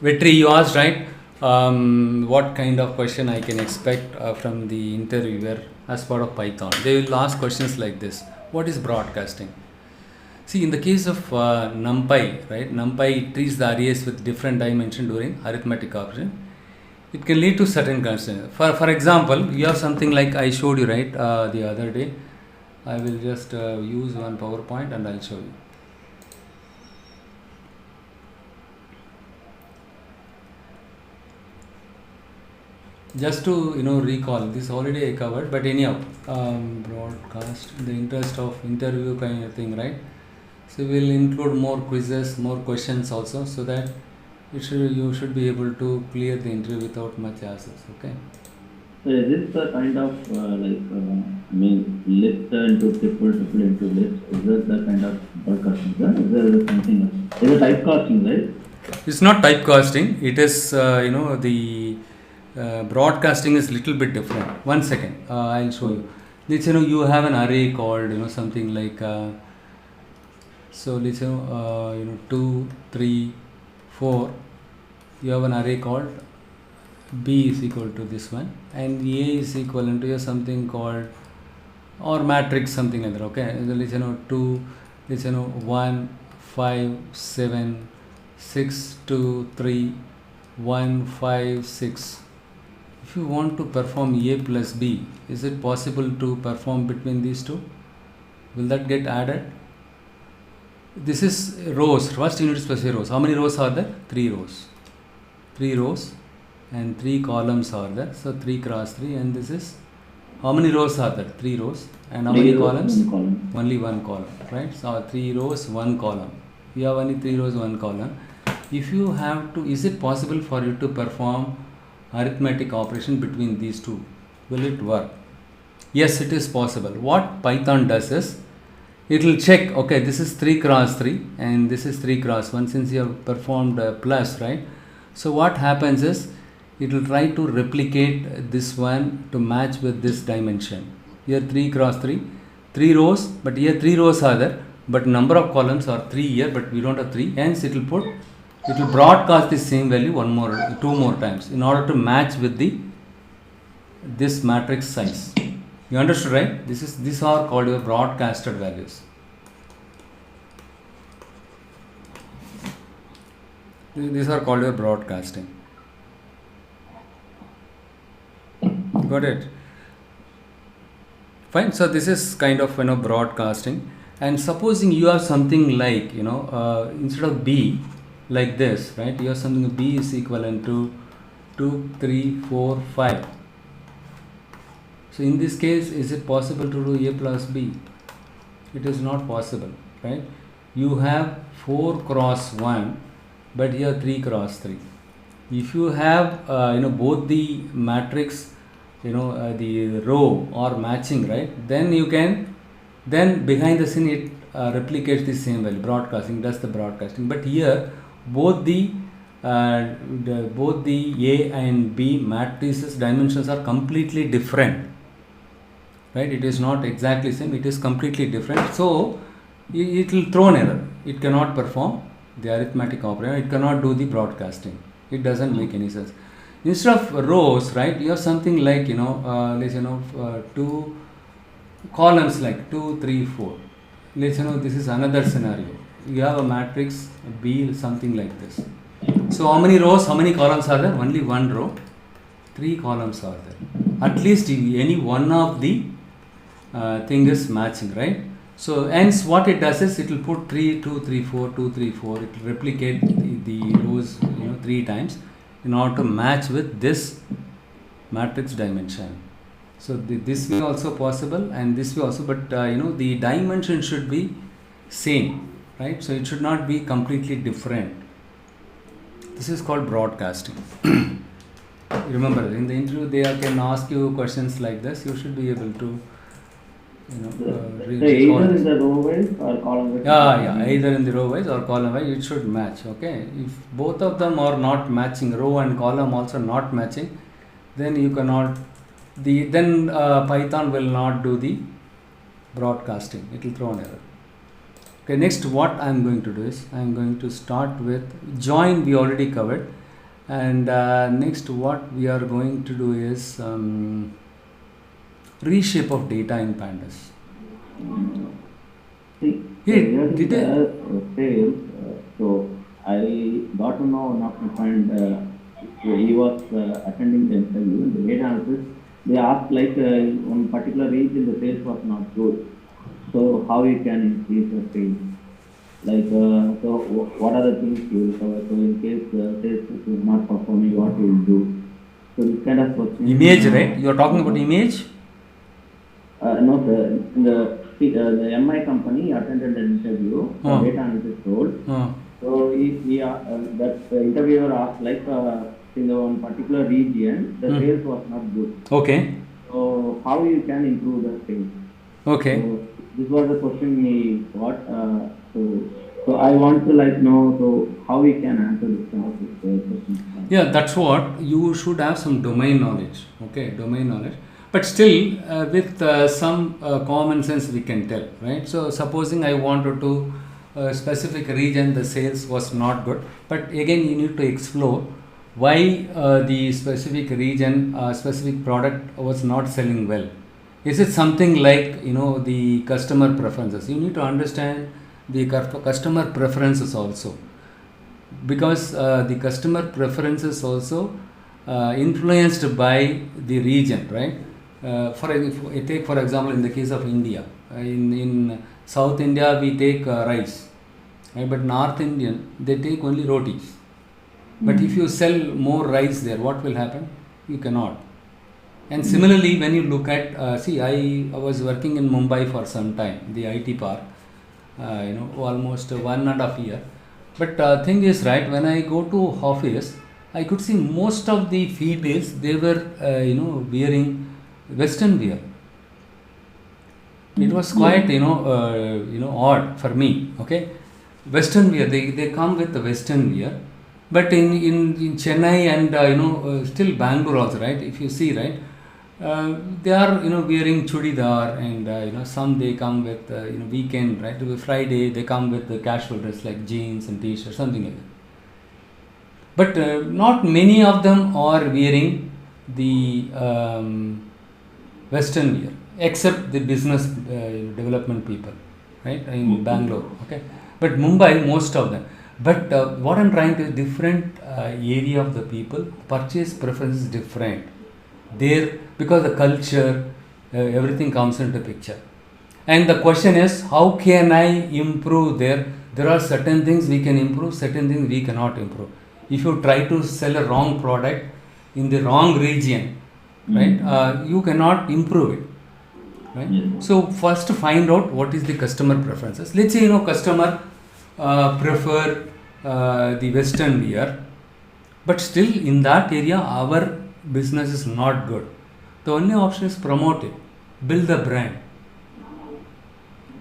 Vetri, you asked, right? What kind of question I can expect from the interviewer as part of Python? They will ask questions like this: what is broadcasting? See, in the case of NumPy, right? NumPy treats the arrays with different dimension during arithmetic operation. It can lead to certain constraints. For example, you have something like I showed you, right, the other day. I will just use one PowerPoint and I'll show you. Just to recall, this already I covered, but anyhow, broadcast in the interest of interview kind of thing, right? So we will include more quizzes, more questions also, so that you should be able to clear the interview without much hassles. Okay. So is this the kind of list into triple into list? Is that the kind of broadcasting? Is there something else? Is it typecasting, right? It's not typecasting. It is the broadcasting is little bit different. One second, I'll show you. Let's you have an array called something like so let's 2, 3, 4. You have an array called B is equal to this one, and A is equivalent to something called, or matrix, something like that. Okay, so let's 2, let's 1, 5, 7, 6, 2, 3, 1, 5, 6. If you want to perform A plus B, is it possible to perform between these two? Will that get added? This is rows. First unit is specific rows. How many rows are there? 3 rows. 3 rows and 3 columns are there. So 3 cross 3, and this is, how many rows are there? 3 rows. And how many columns? Only 1 column, right? So 3 rows, 1 column. You have only 3 rows, 1 column. If you have to, is it possible for you to perform arithmetic operation between these two? Will it work? Yes, it is possible. What Python does is, it will check, okay, this is 3 cross 3 and this is 3 cross 1, since you have performed plus, right? So what happens is, it will try to replicate this one to match with this dimension. Here 3 cross 3, 3 rows, but here 3 rows are there, but number of columns are 3 here, but we don't have 3, hence it will broadcast the same value 2 more times in order to match with this matrix size. You understood, right? These are called your broadcasted values. These are called your broadcasting. Got it? Fine. So this is kind of broadcasting. And supposing you have something like instead of B like this, right? You have something B is equivalent to 2, 3, 4, 5. So in this case, is it possible to do A plus B? It is not possible, right? You have 4 cross 1, but here 3 cross 3. If you have both the matrix, the row are matching, right? Then you can, behind the scene it replicates the same value. Broadcasting does the broadcasting, but here both the A and B matrices dimensions are completely different. Right, it is not exactly same, it is completely different. So it will throw an error. It cannot perform the arithmetic operation, it cannot do the broadcasting. It doesn't make any sense. Instead of rows, right, you have something like let's 2 columns like 2, 3, 4. Let's this is another scenario. You have a matrix B, something like this. So how many rows, how many columns are there? Only 1 row, 3 columns are there. at least any one of the thing is matching, right? So hence what it does is it will put 3 2 3 4 2 3 4. It will replicate the rows 3 times in order to match with this matrix dimension. So this way also possible and this way also, but the dimension should be same, right? So it should not be completely different. This is called broadcasting. Remember, in the interview they can ask you questions like this. You should be able to Either in the row wise or column wise. yeah, either in the row wise or column wise, it should match. Okay, if both of them are not matching, row and column also not matching, then you cannot. Then Python will not do the broadcasting. It will throw an error. Okay, next what I am going to do is I am going to start with join. We already covered, and next what we are going to do is reshape of data in pandas. See, Hey, regarding did the sales, so I got to know one of my friend, he was attending the interview in the data analysis. They asked like one particular region the sales was not good. So how you can increase the sales? Like so what are the things you will cover? So in case the sales is not performing, what you will do? So this kind of question. Image, right? You are talking about image. No, sir. The MI company attended an interview, Oh. data analysis role. So that interviewer asked like in the one particular region, the sales was not good. Okay. So how you can improve the sales? Okay. So this was the question he got. So I want to know so how we can answer this kind of question. Yeah, that's what you should have some domain knowledge. Okay, domain knowledge. But still, with some common sense, we can tell, right? So, supposing I wanted to specific region, the sales was not good. But again, you need to explore why the specific region, specific product was not selling well. Is it something like the customer preferences? You need to understand the customer preferences also, because the customer preferences also influenced by the region, right? Take for example in the case of India, in South India we take rice, right? But North Indian they take only rotis. But if you sell more rice there, what will happen? You cannot. And similarly, when you look at I was working in Mumbai for some time, the IT park, almost 1.5 years. But thing is, right, when I go to office, I could see most of the females, they were wearing Western wear. It was quite odd for me. Okay, Western wear, they come with the Western wear, but in Chennai and still Bangalore also, right? If you see, right, they are wearing chudidar and some they come with weekend, right? Friday they come with the casual dress like jeans and t-shirts, something like that. But not many of them are wearing the Western wear, except the business development people, right, in Bangalore. Okay, but Mumbai, most of them. But what I'm trying to different area of the people, purchase preference is different there, because the culture, everything comes into picture. And the question is, how can I improve there? There are certain things we can improve, certain things we cannot improve. If you try to sell a wrong product in the wrong region, right, you cannot improve it, right? Yes. So first find out what is the customer preferences. Let's say customer prefer the Western wear, but still in that area our business is not good. The only option is promote it, build the brand.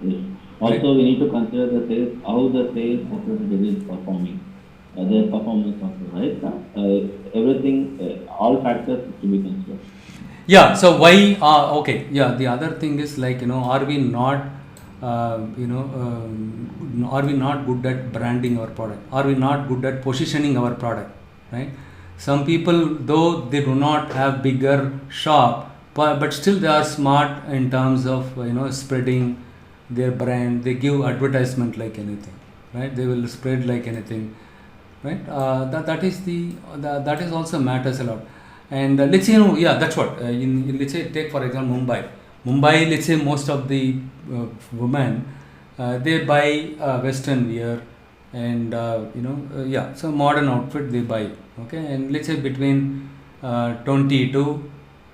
Yes. Also, we need to consider the sales, how the sales representative is performing, their performance also, right? Everything, all factors to be considered. Yeah. So why? Okay. Yeah. The other thing is like are we not are we not good at branding our product? Are we not good at positioning our product? Right. Some people, though they do not have bigger shop, but still they are smart in terms of spreading their brand. They give advertisement like anything, right? They will spread like anything, right? That is also matters a lot. And let's say, that's what, let's say, take for example Mumbai, let's say most of the women, they buy Western wear and, so modern outfit they buy, okay, and let's say between 20 to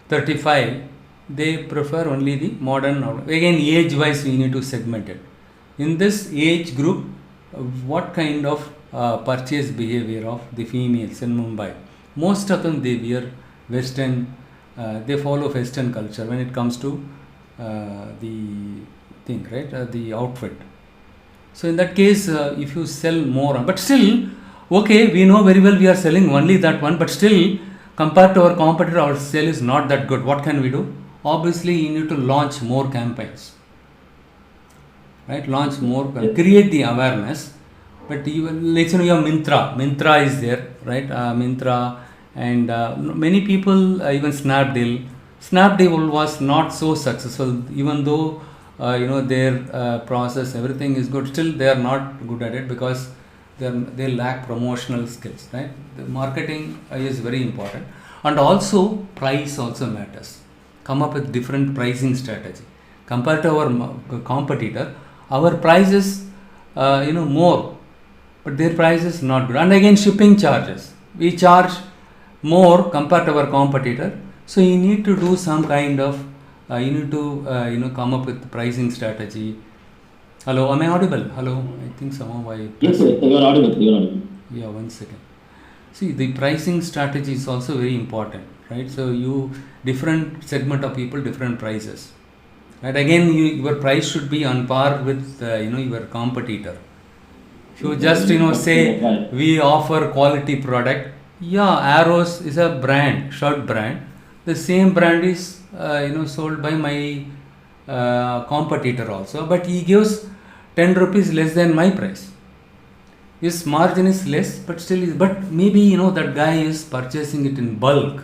35, they prefer only the modern outfit. Again, age-wise, we need to segment it. In this age group, what kind of purchase behavior of the females in Mumbai? Most of them, they wear Western, they follow Western culture when it comes to the thing, right? The outfit. So in that case, if you sell more, but still, okay, we know very well we are selling only that one, but still, compared to our competitor, our sale is not that good. What can we do? Obviously, you need to launch more campaigns, right? Launch more, create the awareness. But even, let's say, you have Myntra is there, right? Myntra, and many people, even Snapdeal was not so successful, even though their process, everything is good, still they are not good at it because they lack promotional skills, right? The marketing is very important, and also price also matters. Come up with different pricing strategy compared to our competitor. Our price is more, but their price is not good. And again, shipping charges, we charge more compared to our competitor. So you need to do some kind of you need to come up with pricing strategy. Hello, am I audible? Hello, I think somehow I Yes, sir, you are audible. yeah, 1 second. See, the pricing strategy is also very important, right? So different segment of people, different prices, right? Again, your price should be on par with your competitor. If you just say we offer quality product, Arrows is a brand, shirt brand. The same brand is sold by my competitor also, but he gives 10 rupees less than my price. His margin is less, but still but maybe that guy is purchasing it in bulk,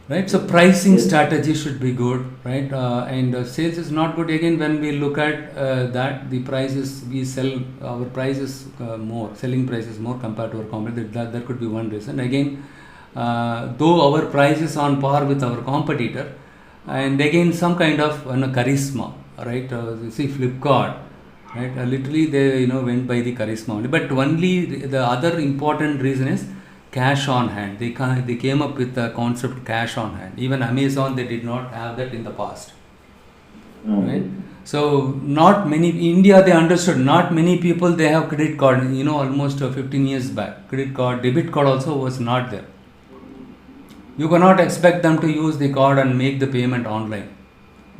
right? So pricing strategy should be good, right? And sales is not good. Again, when we look at that, the prices we sell, our price is more, selling price is more compared to our competitor. That could be one reason. Again, though our price is on par with our competitor, and again some kind of charisma, right? You see Flipkart, right? Literally they went by the charisma only. But only the other important reason is cash on hand. They came up with the concept cash on hand. Even Amazon, they did not have that in the past, right? So not many, India they understood, not many people they have credit card, almost 15 years back. Credit card, debit card also was not there. You cannot expect them to use the card and make the payment online.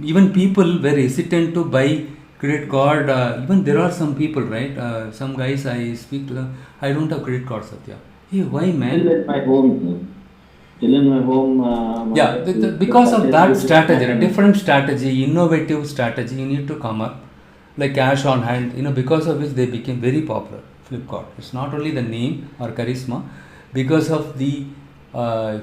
Even people were hesitant to buy credit card. Even there are some people, right? Some guys, I speak to them, I don't have credit card, Satya. Hey, why, man? Still at my home, because of that strategy, a different strategy, innovative strategy, you need to come up, like cash on hand, because of which they became very popular, Flipkart. It's not only the name or charisma, because of the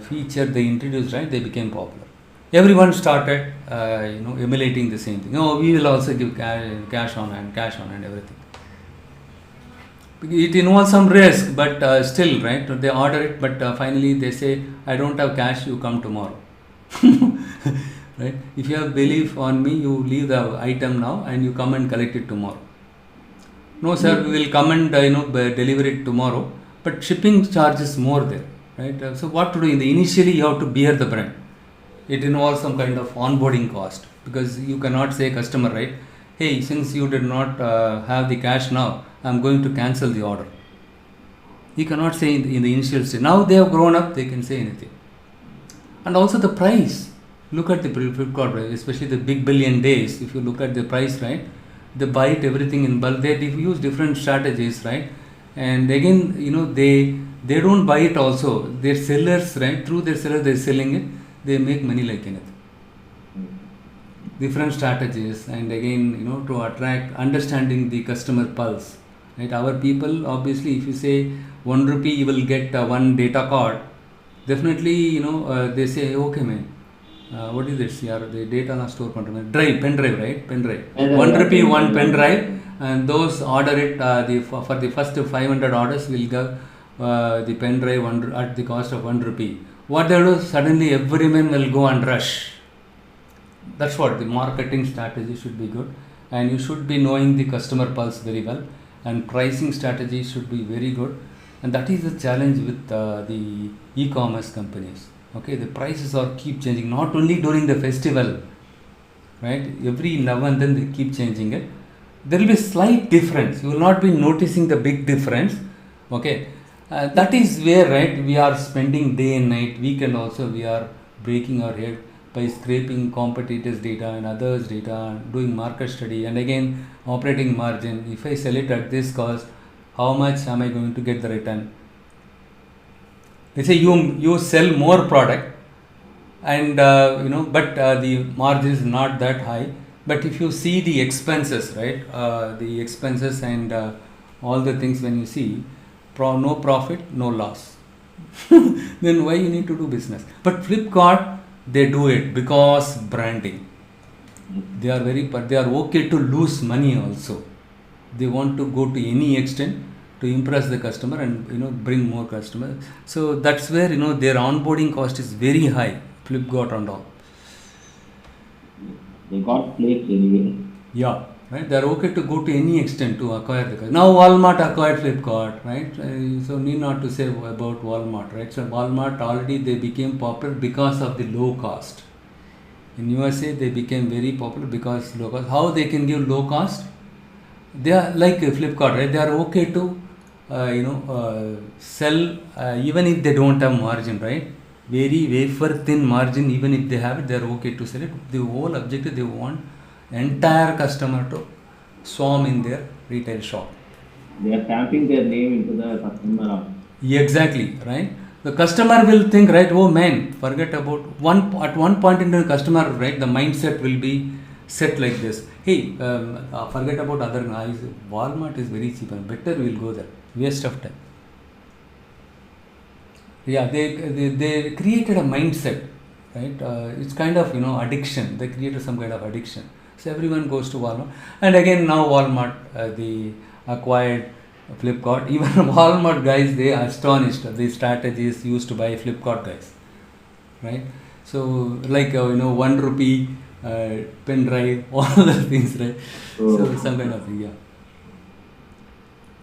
feature they introduced, right? They became popular. Everyone started, emulating the same thing. We will also give cash on hand, everything. It involves some risk, but still, right? They order it, but finally they say, I don't have cash, you come tomorrow. Right? If you have belief on me, you leave the item now and you come and collect it tomorrow. No, sir, we will come and deliver it tomorrow, but shipping charge is more there, right? So what to do? Initially, you have to bear the brand. It involves some kind of onboarding cost, because you cannot say customer, right? Hey, since you did not have the cash now, I am going to cancel the order. You cannot say in the initial stage. Now they have grown up, they can say anything. And also the price. Look at the Flipkart price, especially the big billion days. If you look at the price, right? They buy it everything in bulk. They use different strategies, right? And again, they don't buy it also. Their sellers, right? Through their sellers, they're selling it. They make money like anything. Different strategies, and again, to attract, understanding the customer pulse, right? Our people, obviously, if you say 1 rupee, you will get one data card. Definitely, they say, okay, man. What is this? The data na store pen drive, right? Pen drive. 1 rupee, one pen drive, and those order it. For the first 500 orders, will give the pen drive at the cost of 1 rupee. What they do, suddenly everyone will go and rush. That's what the marketing strategy should be good, and you should be knowing the customer pulse very well, and pricing strategy should be very good, and that is the challenge with the e-commerce companies. Okay, the prices are keep changing, not only during the festival, right? Every now and then they keep changing it. There will be slight difference. You will not be noticing the big difference. Okay, that is where, right, we are spending day and night, weekend also we are breaking our head by scraping competitors' data and others' data, doing market study, and again operating margin. If I sell it at this cost, how much am I going to get the return? Let's say you sell more product, and but the margin is not that high. But if you see the expenses, right, the expenses and all the things, when you see no profit, no loss, then why you need to do business? But Flipkart, they do it because branding. They are okay to lose money also. They want to go to any extent to impress the customer and bring more customers. So that's where their onboarding cost is very high. Flipkart and all. They got flakes anyway. Yeah, right. They are okay to go to any extent to acquire the customer. Now Walmart acquired Flipkart, right? So need not to say about Walmart, right? So Walmart already they became popular because of the low cost. In USA they became very popular because low cost. How they can give low cost? They are like Flipkart, right? They are okay to sell even if they don't have margin, right? Very wafer thin margin, even if they have it, they are okay to sell it. The whole objective, they want entire customer to swarm in their retail shop. They are stamping their name into the customer. Exactly, right? The customer will think, right, oh man, forget about at one point in the customer, right, the mindset will be set like this. Hey, forget about other guys. Walmart is very cheap and better we'll go there. Waste of time. Yeah, they created a mindset, right? It's kind of addiction. They created some kind of addiction. So everyone goes to Walmart, and again now Walmart they acquired Flipkart. Even Walmart guys, they are astonished. The strategies used to buy Flipkart guys, right? So like 1 rupee pen drive, all the things, right? So some kind of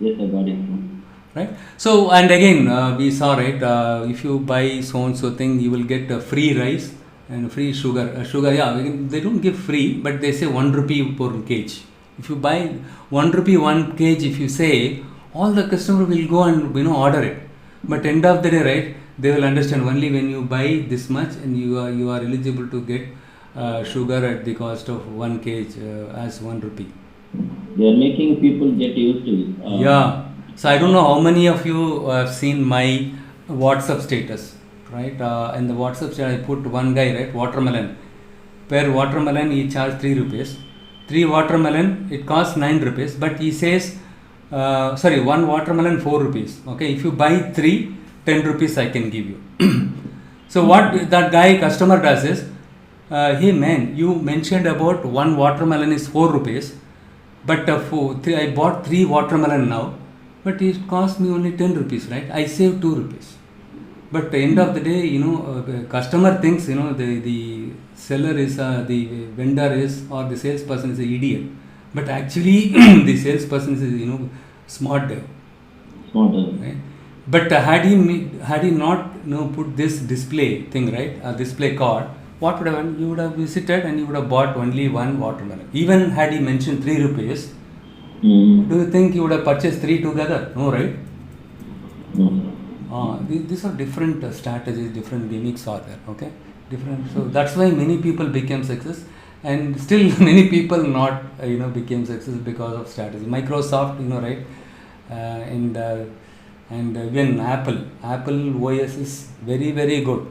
Yes, I got it. Right. So and again we saw, right, if you buy so and so thing, you will get free rice and free sugar. They don't give free, but they say 1 rupee per kg. If you buy 1 rupee 1 kg, if you say, all the customer will go and order it. But end of the day, right, they will understand only when you buy this much and you are eligible to get sugar at the cost of 1 kg as 1 rupee. They are making people get used to it. Yeah. So I don't know how many of you have seen my WhatsApp status, right? In the WhatsApp status, I put one guy, right, watermelon. Per watermelon, he charged 3 rupees. 3 watermelon, it costs 9 rupees. But he says, 1 watermelon 4 rupees. Okay, if you buy 3, 10 rupees I can give you. So what that guy customer does is, hey man, you mentioned about 1 watermelon is 4 rupees. But I bought 3 watermelon now. But it cost me only 10 rupees, right? I saved 2 rupees. But at the end of the day, customer thinks, the seller is, the vendor is, or the salesperson is an idiot. But actually, the salesperson is, smart guy. Right? But had he not, put this display thing, right, a display card, what would have happened? You would have visited and you would have bought only 1 watermelon. Even had he mentioned 3 rupees, do you think you would have purchased 3 together? No, right? These are different strategies, different gimmicks are there, okay? Different. So that's why many people became success, and still many people not, became success because of strategy. Microsoft, right? And even Apple OS is very, very good.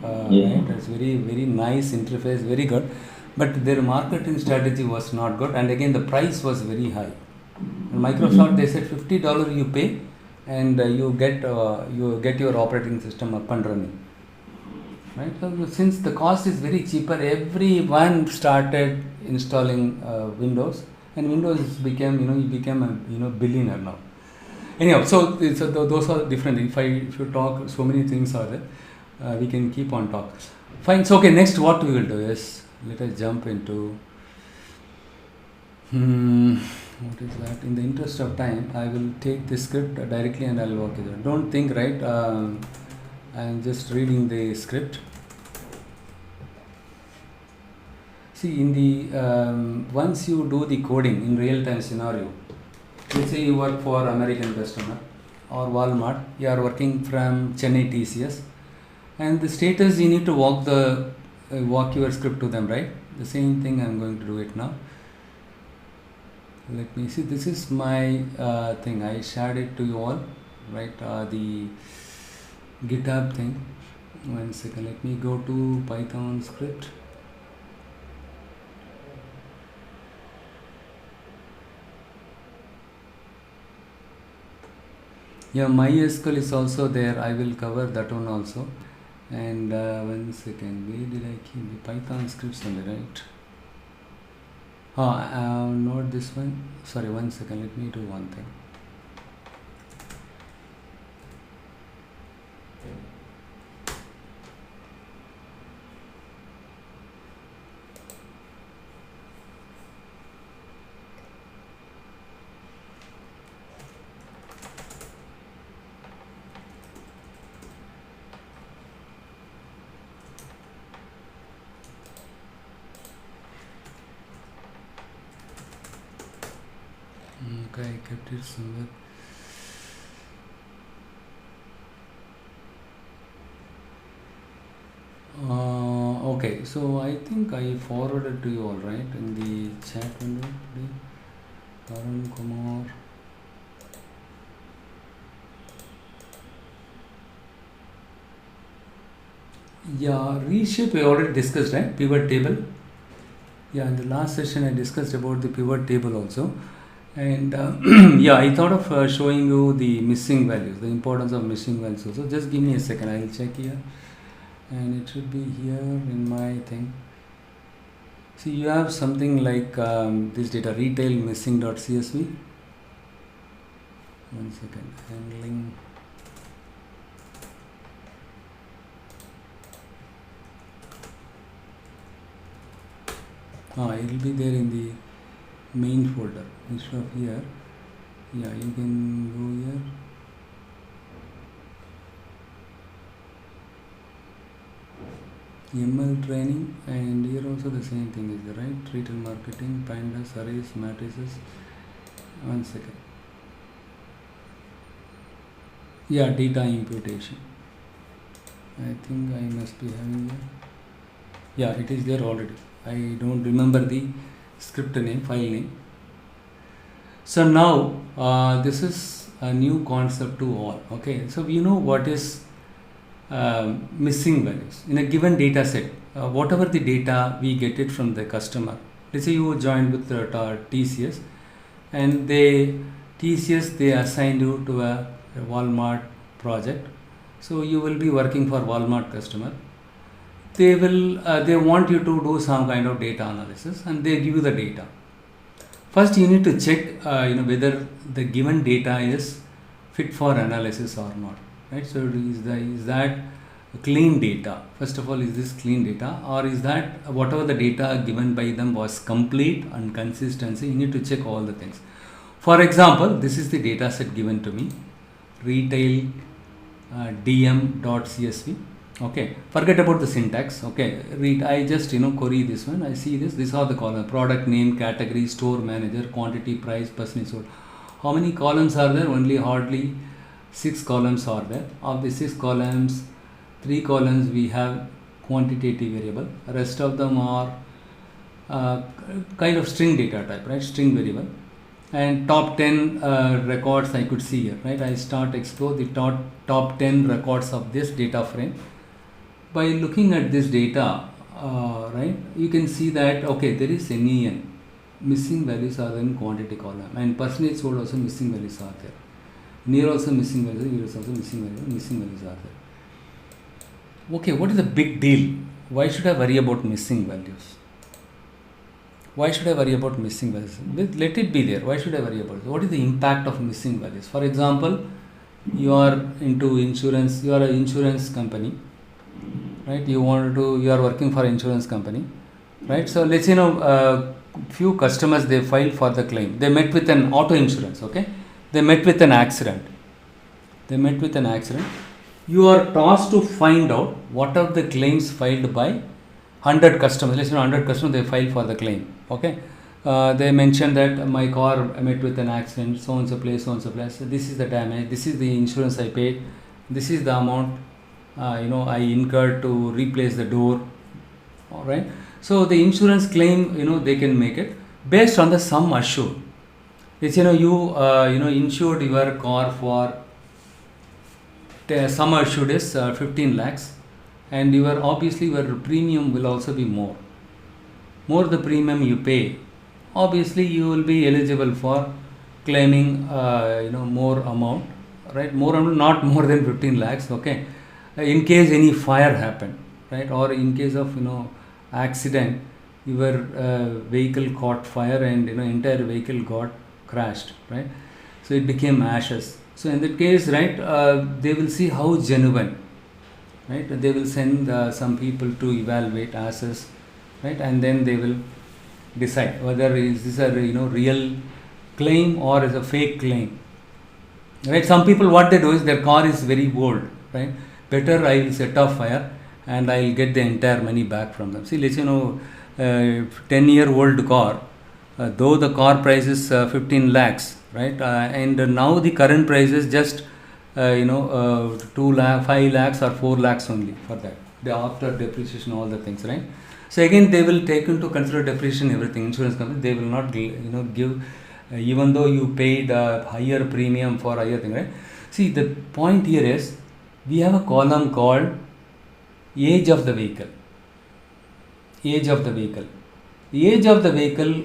Right? It's very, very nice interface, very good. But their marketing strategy was not good, and again the price was very high. And Microsoft, they said $50 you pay, and you get your operating system up and running. Right? So since the cost is very cheaper, everyone started installing Windows, and Windows became a billionaire now. Anyhow, those are different. If you talk, so many things are there. We can keep on talk. Fine. So okay. Next, what we will do is let us jump into. What is that? In the interest of time, I will take this script directly and I'll walk it out. Don't think, right? I'm just reading the script. See, in the once you do the coding in real-time scenario, let's say you work for American customer or Walmart, you are working from Chennai TCS, and the status you need to walk your script to them, right? The same thing I'm going to do it now. Let me see. This is my thing. I shared it to you all, right? The GitHub thing. 1 second. Let me go to Python script. Yeah, MySQL is also there. I will cover that one also. And 1 second. Where did I keep the Python scripts on the right? Not this one. Sorry, 1 second. Let me do one thing. Okay, I kept it somewhere. Okay, so I think I forwarded to you all, right, in the chat window today. Arun Kumar. Yeah, reshape we already discussed, right? Pivot table. Yeah, in the last session I discussed about the pivot table also. And yeah, I thought of showing you the missing values, the importance of missing values also. Just give me a second, I will check here. And it should be here in my thing. See, you have something like this data, retail missing.csv. 1 second, handling. It will be there in the main folder instead of here. Yeah, you can go here. ML training, and here also the same thing is there, right? Retail marketing, pandas, arrays, matrices. 1 second. Yeah, data imputation. I think I must be having here. Yeah, it is there already. I don't remember the script name, file name. So now this is a new concept to all. Okay, so we know what is missing values in a given data set. Whatever the data we get it from the customer. Let's say you joined with TCS, and TCS they assigned you to a Walmart project. So you will be working for Walmart customer. They want you to do some kind of data analysis, and they give you the data. First you need to check whether the given data is fit for analysis or not, right? So is that clean data? First of all, is this clean data, or is that whatever the data given by them was complete and consistency? You need to check all the things. For example, this is the data set given to me, retail dm.csv. Okay, forget about the syntax. Okay, I just query this one. I see these are the columns: product name, category, store manager, quantity, price, percentage sold. How many columns are there? Only hardly 6 columns are there. Of the 6 columns, 3 columns we have quantitative variable. Rest of them are kind of string data type, right? String variable. And top 10 records I could see here, right? I start explore the top 10 records of this data frame. By looking at this data, right, you can see that okay, there is NEN, missing values are in quantity column, and percentage sold also missing values are there. Near also missing values, here is also missing values are there. Okay, what is the big deal? Why should I worry about missing values? Why should I worry about missing values? Let it be there. Why should I worry about it? What is the impact of missing values? For example, you are into insurance, you are an insurance company, right? You are working for an insurance company, right? So let's say, few customers, they filed for the claim. They met with an auto insurance, okay? They met with an accident. You are tasked to find out what are the claims filed by 100 customers. Let's say 100 customers, they filed for the claim, okay? They mentioned that my car met with an accident, so and so place. So this is the damage, this is the insurance I paid, this is the amount I incurred to replace the door. All right. So the insurance claim, they can make it based on the sum assured. It's you insured your car for sum assured is 15 lakhs, and obviously your premium will also be more. More the premium you pay, obviously you will be eligible for claiming more amount, right? More amount, not more than 15 lakhs, okay? In case any fire happened, right? Or in case of accident, your vehicle caught fire and entire vehicle got crashed, right? So it became ashes. So in that case, right, they will see how genuine, right? They will send some people to evaluate asses, right? And then they will decide whether is this a real claim or is a fake claim, right? Some people, what they do is their car is very old, right? Better I will set off fire and I will get the entire money back from them. See, let's 10-year-old car, though the car price is 15 lakhs, right? And now the current price is just 2 lakh, 5 lakhs or 4 lakhs only for that. After depreciation, all the things, right? So again, they will take into consider depreciation, everything. Insurance company, they will not give, even though you paid a higher premium for higher thing, right? See, the point here is, we have a column called age of the vehicle. Age of the vehicle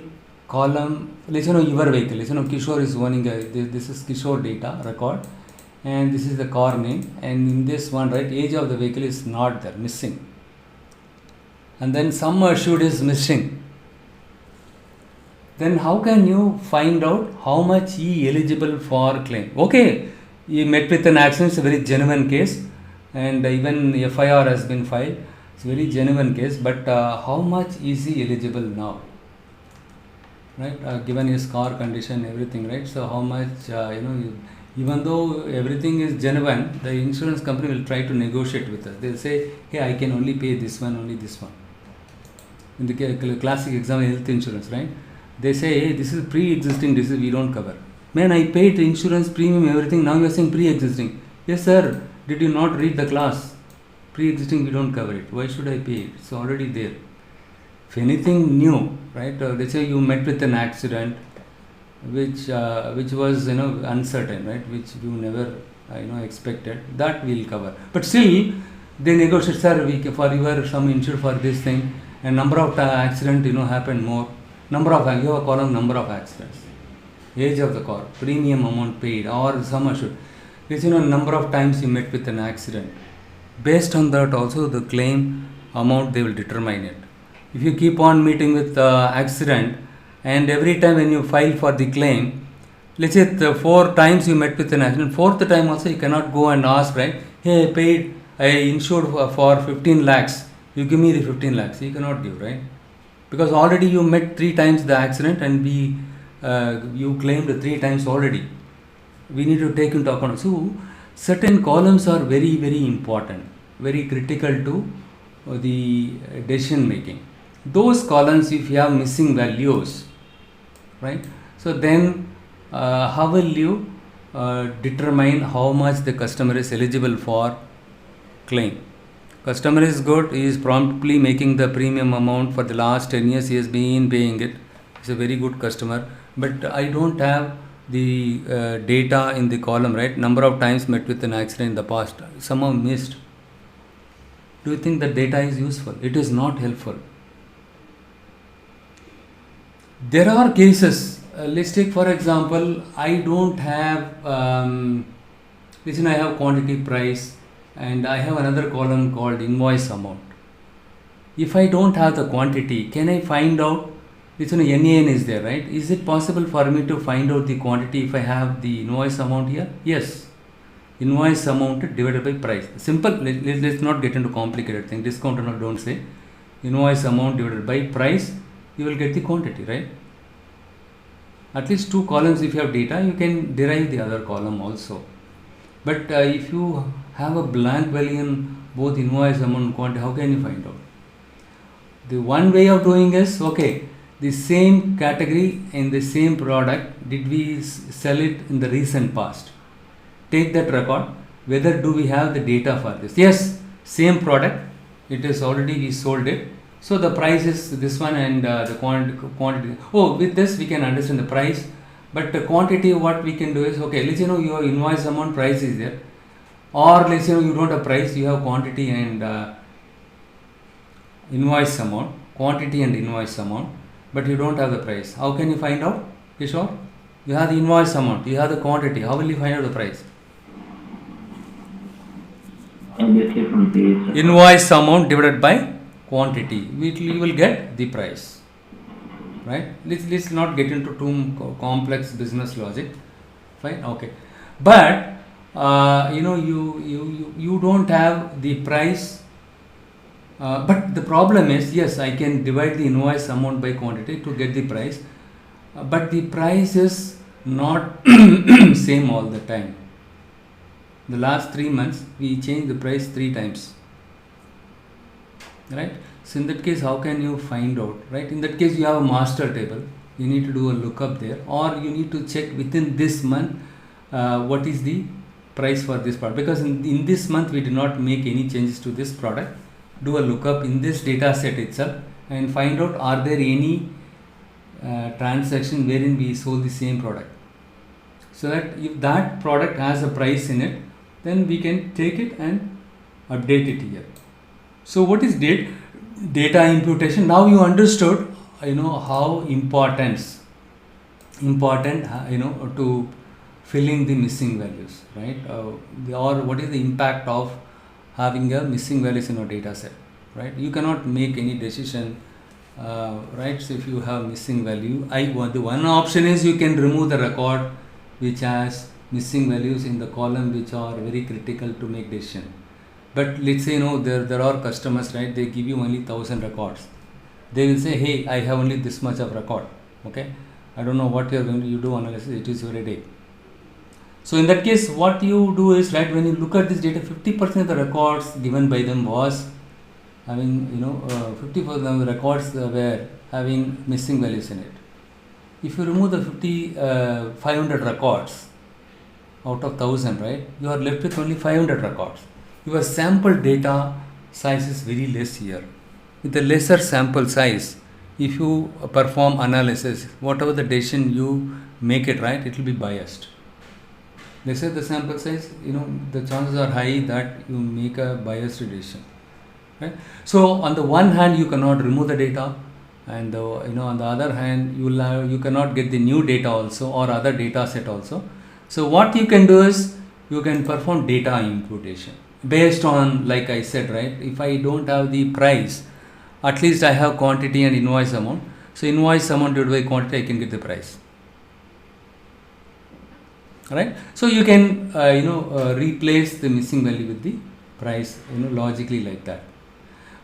column, let's your vehicle. Let's Kishore is owning this is Kishore data record, and this is the car name, and in this one, right, age of the vehicle is not there, missing. And then sum assured is missing. Then how can you find out how much he eligible for claim? Okay, he met with an accident, it's a very genuine case, and even FIR has been filed. It's a very genuine case, but how much is he eligible now? Right, given his car condition, everything, right? So how much, even though everything is genuine, the insurance company will try to negotiate with us. They'll say, hey, I can only pay this one, only this one. In the classic example, health insurance, right? They say, hey, this is pre-existing disease, we don't cover. Man, I paid insurance premium, everything, now you are saying pre-existing. Yes, sir, did you not read the class? Pre-existing, we don't cover it. Why should I pay it? It's already there. If anything new, right? Let's say you met with an accident, which was uncertain, right? Which you never expected. That we'll cover. But still, they negotiate, sir. For your some insured for this thing, and number of accident happened more. You have a column number of accidents, age of the car, premium amount paid, or sum assured. It's number of times you met with an accident. Based on that, also the claim amount they will determine it. If you keep on meeting with accident, and every time when you file for the claim, let's say 4 times you met with an accident, 4th time also you cannot go and ask, right? Hey, I insured for 15 lakhs. You give me the 15 lakhs. You cannot give, right? Because already you met 3 times the accident, and you claimed 3 times already. We need to take into account. So certain columns are very, very important, very critical to the decision making. Those columns, if you have missing values, right? So then how will you determine how much the customer is eligible for claim? Customer is good, he is promptly making the premium amount for the last 10 years, he has been paying it. He's a very good customer, but I don't have the data in the column, right? Number of times met with an accident in the past, somehow missed. Do you think that data is useful? It is not helpful. There are cases, let's take for example, I don't have, listen, I have quantity price, and I have another column called invoice amount. If I don't have the quantity, can I find out This one NAN is there, right? Is it possible for me to find out the quantity if I have the invoice amount here? Yes. Invoice amount divided by price. Simple. Let's not get into complicated thing. Discount or not, don't say. Invoice amount divided by price, you will get the quantity, right? At least two columns if you have data, you can derive the other column also. But if you have a blank value in both invoice amount and quantity, how can you find out? The one way of doing is, okay, the same category in the same product, did we sell it in the recent past? Take that record, whether do we have the data for this? Yes, same product, it is already we sold it. So the price is this one and the quantity. Oh, with this we can understand the price, but the quantity what we can do is, okay, let's your invoice amount price is there, or let's you don't have price, you have quantity and invoice amount, quantity and invoice amount, but you don't have the price. How can you find out, Kishore? You have the invoice amount, you have the quantity. How will you find out the price? Obviously from page. Invoice amount divided by quantity. We will get the price. Right? Let's not get into too complex business logic. Fine. Okay. But you don't have the price. But the problem is, yes, I can divide the invoice amount by quantity to get the price, but the price is not same all the time. The last 3 months we changed the price 3 times, right? So in that case, how can you find out, right? In that case, you have a master table, you need to do a lookup there, or you need to check within this month what is the price for this product, because in this month we did not make any changes to this product. Do a lookup in this data set itself and find out, are there any transaction wherein we sold the same product, so that if that product has a price in it, then we can take it and update it here. So what is data imputation? Now you understood how important to filling the missing values, right? Or what is the impact of having a missing values in a data set, right? You cannot make any decision, right? So if you have missing value, the one option is you can remove the record which has missing values in the column which are very critical to make decision. But let's say there are customers, right? They give you only 1,000 records. They will say, hey, I have only this much of record. Okay, I don't know what you are going to do analysis. It is your day. So in that case, what you do is, right, when you look at this data, 50% of the records given by them was having 50% of the records were having missing values in it. If you remove the 500 records out of 1,000, right, you are left with only 500 records. Your sample data size is very less here. With a lesser sample size, if you perform analysis, whatever the decision you make it, right, it will be biased. Lesser the sample size, the chances are high that you make a biased decision, right? So on the one hand, you cannot remove the data, and on the other hand, you cannot get the new data also or other data set also. So what you can do is you can perform data imputation based on, like I said, right, if I don't have the price, at least I have quantity and invoice amount. So invoice amount divided by quantity, I can get the price, right? So you can replace the missing value with the price, logically like that.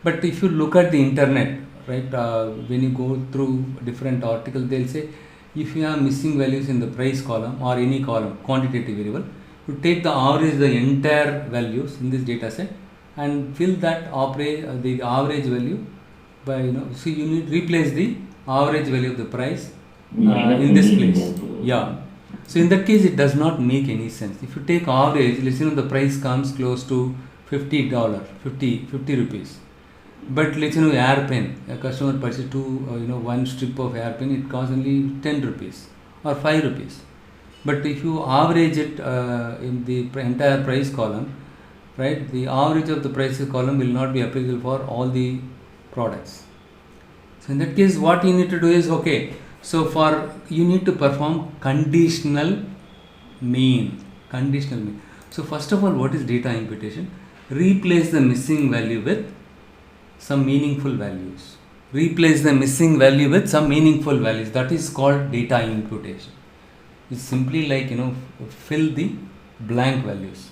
But if you look at the internet, right, when you go through different articles, they'll say if you have missing values in the price column or any column, quantitative variable, you take the average, the entire values in this data set and fill that the average value by so you need to replace the average value of the price in this place. Yeah. So in that case, it does not make any sense. If you take average, let's say the price comes close to $50, 50 rupees. But let's say hairpin, a customer purchased one strip of hairpin, it costs only 10 rupees or 5 rupees. But if you average it in the entire price column, right, the average of the price column will not be applicable for all the products. So in that case, what you need to do is, okay, so you need to perform conditional mean. So first of all, what is data imputation? Replace the missing value with some meaningful values. replace the missing value with some meaningful values. That is called data imputation. It's simply like, fill the blank values.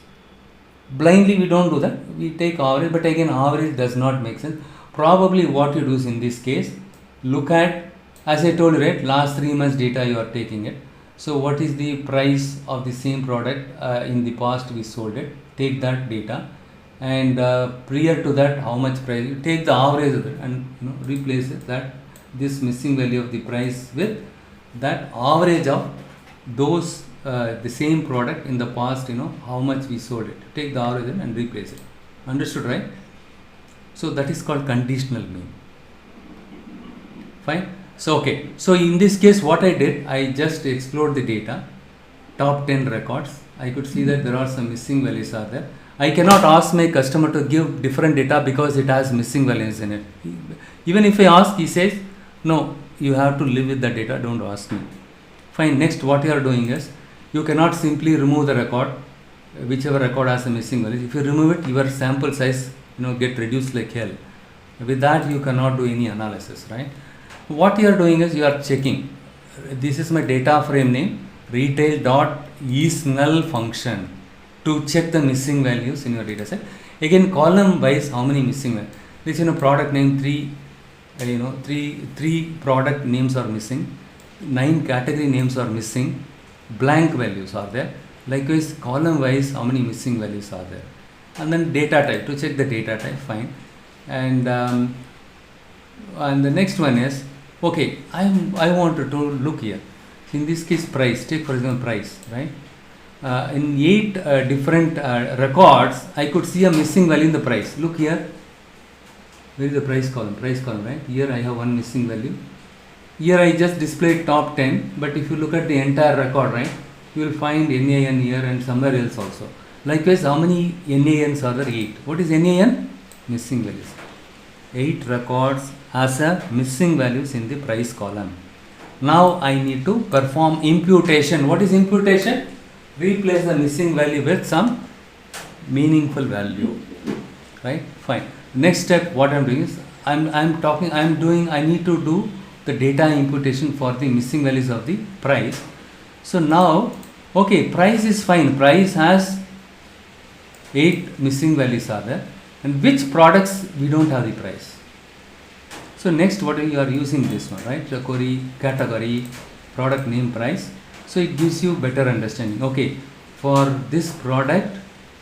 Blindly we don't do that. We take average, but again average does not make sense. Probably what you do is, in this case, look at, as I told you, right, last 3 months data you are taking it. So what is the price of the same product in the past we sold it? Take that data, and prior to that how much price, you take the average of it and replace it, that this missing value of the price with that average of those the same product in the past, how much we sold it. Take the average and replace it. Understood, right? So that is called conditional mean. Fine. So okay, so in this case what I did, I just explored the data, top 10 records. I could see that there are some missing values are there. I cannot ask my customer to give different data because it has missing values in it. Even if I ask, he says, no, you have to live with the data, don't ask me. Fine. Next, what you are doing is, you cannot simply remove the record, whichever record has a missing value. If you remove it, your sample size get reduced like hell. With that you cannot do any analysis, right? What you are doing is, you are checking, this is my data frame name, retail.isNull function, to check the missing values in your data set. Again, column wise, how many missing values? This product name, three product names are missing, 9 category names are missing, blank values are there. Likewise, column wise, how many missing values are there? And then data type, to check the data type, fine. And the next one is, okay, I wanted to look here. In this case, price, take for example price, right? In 8 different records, I could see a missing value in the price. Look here, where is the price column? Price column, right? Here I have one missing value. Here I just displayed top 10, but if you look at the entire record, right, you will find NAN here and somewhere else also. Likewise, how many NANs are there? 8. What is NAN? Missing values. 8 records has a missing values in the price column. Now I need to perform imputation. What is imputation? Replace the missing value with some meaningful value, right? Fine. Next step, what I'm doing is, I need to do the data imputation for the missing values of the price. So now, okay, price is fine. Price has 8 missing values are there, and which products we don't have the price. So next, what you are using this one, right? The query, category, product name, price. So it gives you better understanding. Okay, for this product,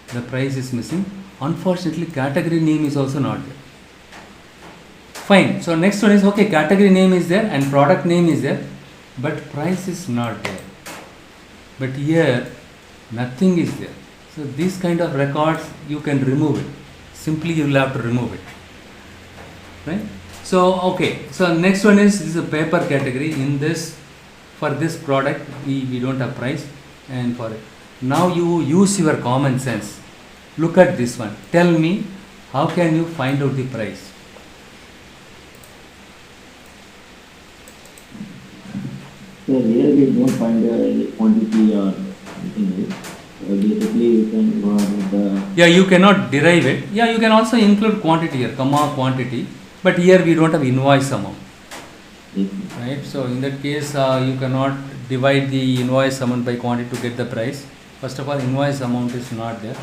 the price is missing. Unfortunately, category name is also not there. Fine. So next one is, okay, category name is there and product name is there, but price is not there. But here, nothing is there. So these kind of records, you can remove it. Simply you will have to remove it, right? So okay, so next one is, this is a paper category. In this, for this product, we don't have price, and for it. Now you use your common sense. Look at this one. Tell me, how can you find out the price? So here we don't find any quantity or anything else. Basically, you can go with the. Yeah, you cannot derive it. Yeah, you can also include quantity here, comma quantity. But here we don't have invoice amount, right? So in that case, you cannot divide the invoice amount by quantity to get the price. First of all, invoice amount is not there.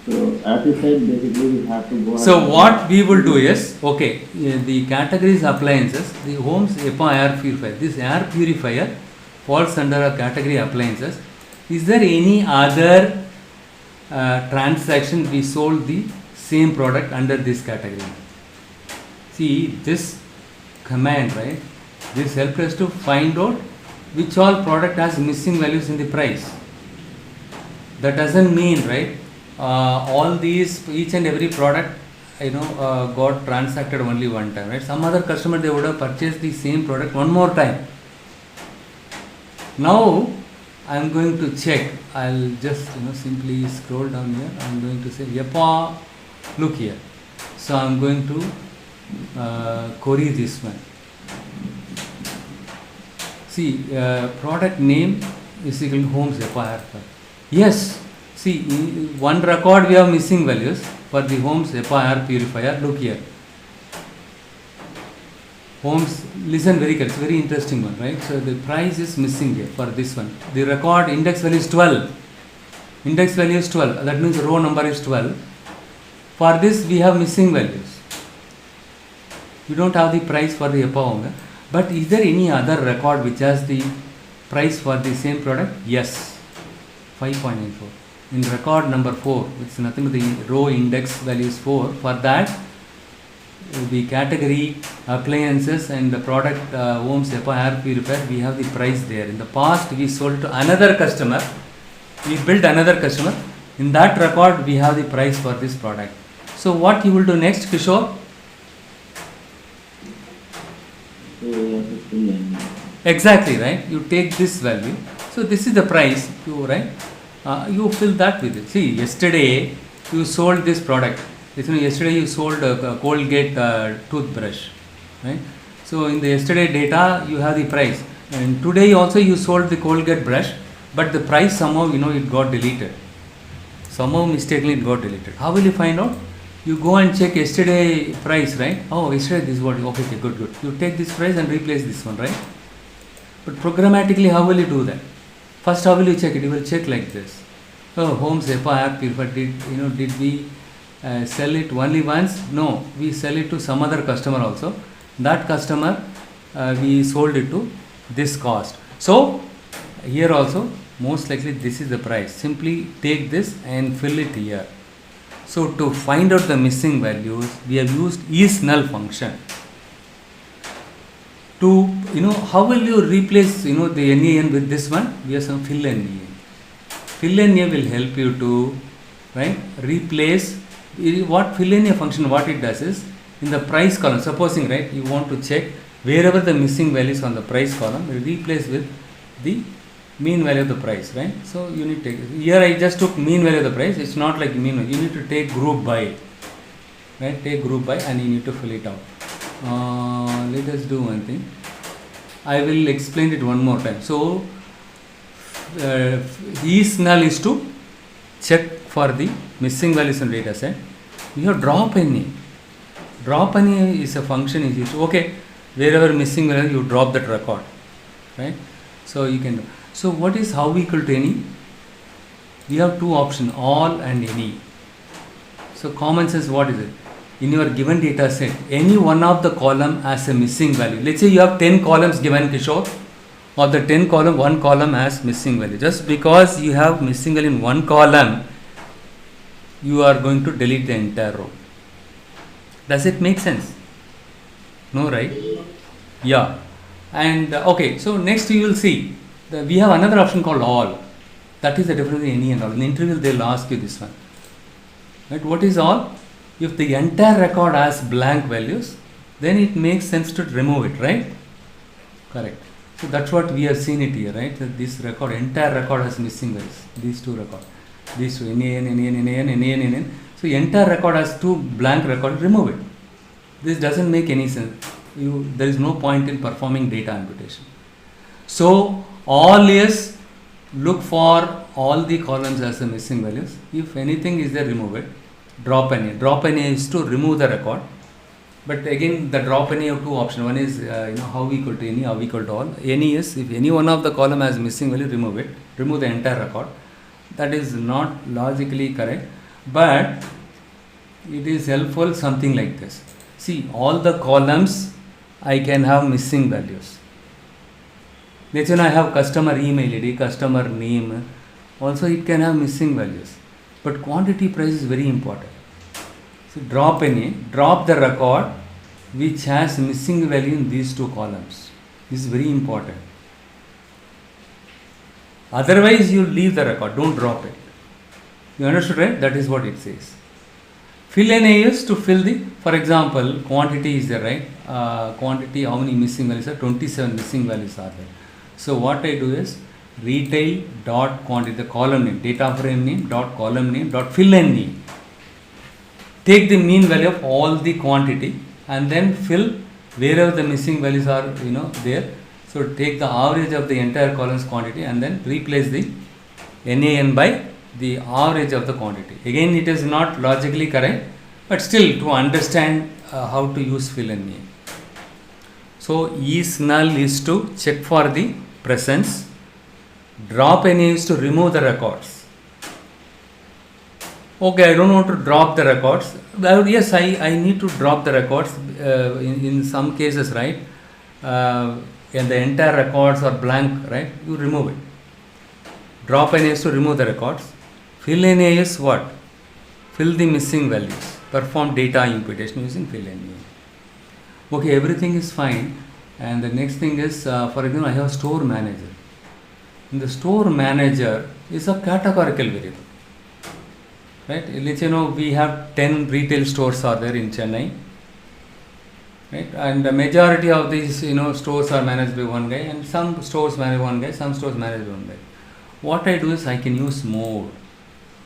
So as you said, basically we have to go. So what we will do is, okay, the categories appliances, the home's HEPA air purifier. This air purifier falls under a category appliances. Is there any other transaction we sold the same product under this category? See, this command, right? This helps us to find out which all product has missing values in the price. That doesn't mean, right, all these, each and every product, got transacted only one time, right? Some other customer, they would have purchased the same product one more time. Now I am going to check. I'll just simply scroll down here. I am going to say YEPA. Look here. So I am going to query this one. See, product name is equal to home's HEPA air purifier. Yes. See, in one record we have missing values for the home's HEPA air purifier. Look here. Holmes, listen very carefully, it's a very interesting one, right? So the price is missing here for this one. The record index value is 12. Index value is 12. That means row number is 12. For this we have missing values. We don't have the price for the above. But is there any other record which has the price for the same product? Yes. 5.94. In record number 4, it's nothing but the row index value is 4. For that, the category appliances and the product Holmes HEPA air purifier, we have the price there. In the past, we sold to another customer. We built another customer. In that record, we have the price for this product. So what you will do next, Kishore? So you have to fill in. Exactly, right? You take this value. So this is the price, right? You fill that with it. See, yesterday you sold this product. Yesterday you sold a Colgate toothbrush, right? So in the yesterday data you have the price, and today also you sold the Colgate brush, but the price somehow it got deleted. Somehow mistakenly it got deleted. How will you find out? You go and check yesterday price, right? Oh, yesterday this is what. Okay, good. You take this price and replace this one, right? But programmatically, how will you do that? First, how will you check it? You will check like this. Oh, Holmes HEPA air purifier, did we sell it only once? No, we sell it to some other customer also. That customer, we sold it to this cost. So, here also, most likely this is the price. Simply take this and fill it here. So, to find out the missing values, we have used isNull function. To, how will you replace, the NaN with this one? We have some fill NaN. Fill NA will help you to, right, replace. What fill NA function, what it does is, in the price column, supposing, right, you want to check wherever the missing value is on the price column, you replace with the mean value of the price, right? So you need to take, here I just took mean value of the price. It's not like mean value. You need to take group by, right? Take group by and you need to fill it out. Let us do one thing. I will explain it one more time. So isNull is to check for the missing values in data set. We have drop NA. Drop NA is a function is used. Okay, wherever missing value you drop that record, right? So you can do. So what is how equal to any? We have two options, all and any. So common sense, what is it? In your given data set, any one of the column has a missing value. Let's say you have 10 columns given, Kishore. Of the 10 column, one column has missing value. Just because you have missing value in one column, you are going to delete the entire row. Does it make sense? No, right? Yeah. And okay, so next you will see, we have another option called all. That is the difference between any and all. In the interview, they will ask you this one. Right? What is all? If the entire record has blank values, then it makes sense to remove it, right? Correct. So that's what we have seen it here, right? That this record, entire record has missing values. These two records. These two, NaN. So entire record has two blank records, remove it. This doesn't make any sense. There is no point in performing data imputation. So all is look for all the columns as the missing values. If anything is there, remove it. Drop NA. Drop NA is to remove the record. But again, the drop NA have two options. One is how equal to any, how equal to all. Any is if any one of the column has missing value, remove it. Remove the entire record. That is not logically correct, but it is helpful something like this. See, all the columns I can have missing values. Let's say I have customer email ID, customer name. Also, it can have missing values. But quantity price is very important. So drop NA, drop the record which has missing value in these two columns. This is very important. Otherwise, you leave the record, don't drop it. You understood, right? That is what it says. Fill NA is to fill the, for example, quantity is there, right? Quantity, how many missing values are? 27 missing values are there. So what I do is retail dot quantity, the column name, data frame name dot column name dot fill NA. Take the mean value of all the quantity and then fill wherever the missing values are, there. So take the average of the entire column's quantity and then replace the NaN by the average of the quantity. Again, it is not logically correct, but still to understand how to use fill NA. So is null is to check for the presence, drop any is to remove the records. Okay, I don't want to drop the records. Yes, I need to drop the records in some cases, right? And the entire records are blank, right? You remove it. Drop any is to remove the records. Fill any is what? Fill the missing values. Perform data imputation using fill any. Okay, everything is fine. And the next thing is, for example, I have store manager. In the store manager is a categorical variable. Right? Let's we have 10 retail stores are there in Chennai. Right? And the majority of these stores are managed by one guy, and some stores manage one guy, some stores manage by one guy. What I do is I can use mode.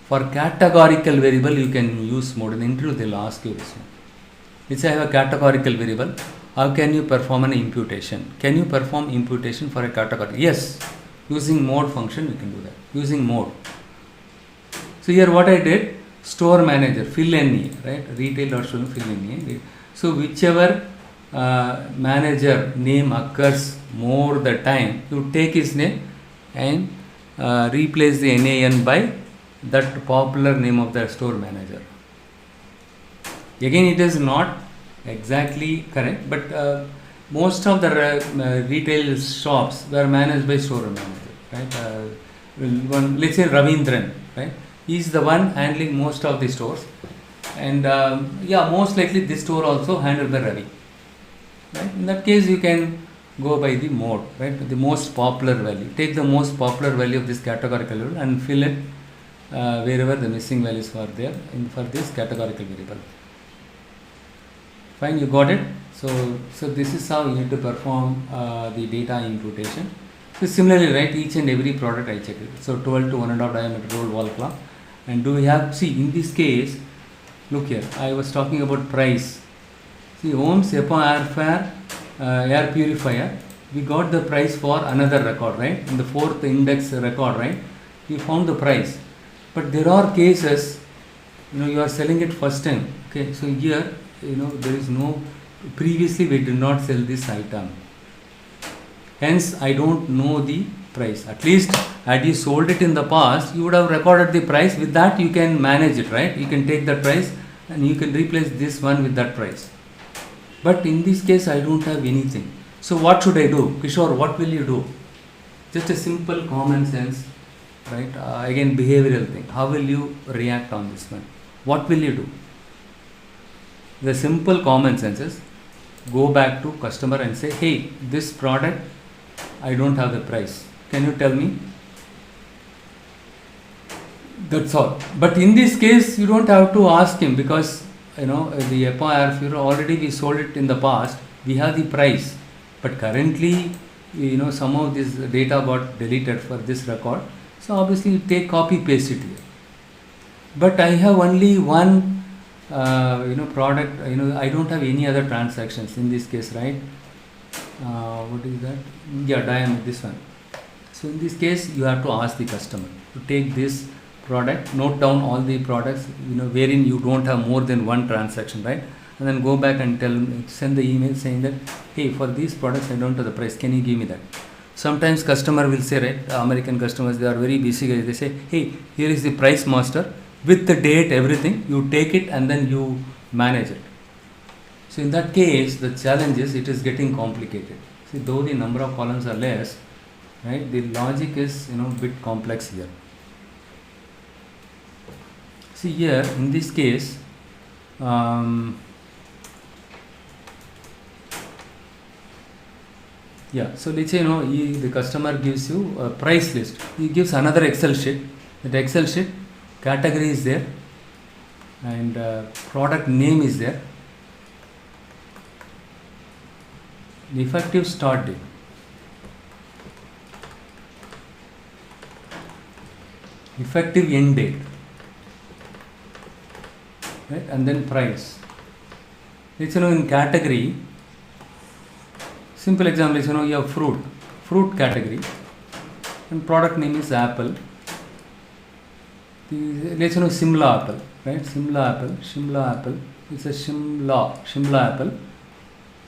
For categorical variable, you can use mode. In the interview, they will ask you this one. Let's say I have a categorical variable. How can you perform an imputation? Can you perform imputation for a category? Yes. Using mode function, we can do that. Using mode. So here what I did, store manager, fill any, right? Retail.store, fill any. So whichever manager name occurs more the time, you take his name and replace the NAN by that popular name of the store manager. Again, it is not exactly correct, but most of the retail shops were managed by store manager, right? Let's say Ravindran, right? He is the one handling most of the stores, and most likely this store also handled by Ravi. Right? In that case, you can go by the mode, right? The most popular value. Take the most popular value of this categorical variable and fill it wherever the missing values are there for this categorical variable. Fine, you got it? So this is how you need to perform the data imputation. So similarly, right, each and every product I check it. So 12 to 1.5 diameter roll wall clock. And do we have, see in this case, look here, I was talking about price. See, Ohm's EPA air purifier, we got the price for another record, right? In the 4th index record, right? We found the price. But there are cases, you are selling it first time. Okay, so here, there is no, previously we did not sell this item. Hence, I don't know the price. At least, had you sold it in the past, you would have recorded the price. With that, you can manage it, right? You can take that price and you can replace this one with that price. But in this case, I don't have anything. So what should I do? Kishore, what will you do? Just a simple common sense, right? Again, behavioral thing. How will you react on this one? What will you do? The simple common sense is, go back to customer and say, hey, this product, I don't have the price. Can you tell me? That's all. But in this case, you don't have to ask him, because the EPA air purifier already we sold it in the past. We have the price. But currently, some of this data got deleted for this record. So obviously, you take copy paste it here. But I have only one product. I don't have any other transactions in this case, right? What is that? Yeah, diameter, this one. So in this case, you have to ask the customer to take this product, note down all the products, wherein you don't have more than one transaction, right? And then go back and send the email saying that, hey, for these products, I don't have the price. Can you give me that? Sometimes customer will say, right? American customers, they are very busy guys. They say, hey, here is the price master with the date, everything. You take it and then you manage it. So in that case, the challenge is it is getting complicated. See, though the number of columns are less, right? The logic is bit complex here. See here in this case, so let's say the customer gives you a price list. He gives another Excel sheet. That Excel sheet, category is there, and product name is there. The effective start date. Effective end date. Right? And then price. It's in category. Simple example is you have fruit category, and product name is apple. Let's Simla apple, right? Shimla apple. It's a Shimla apple.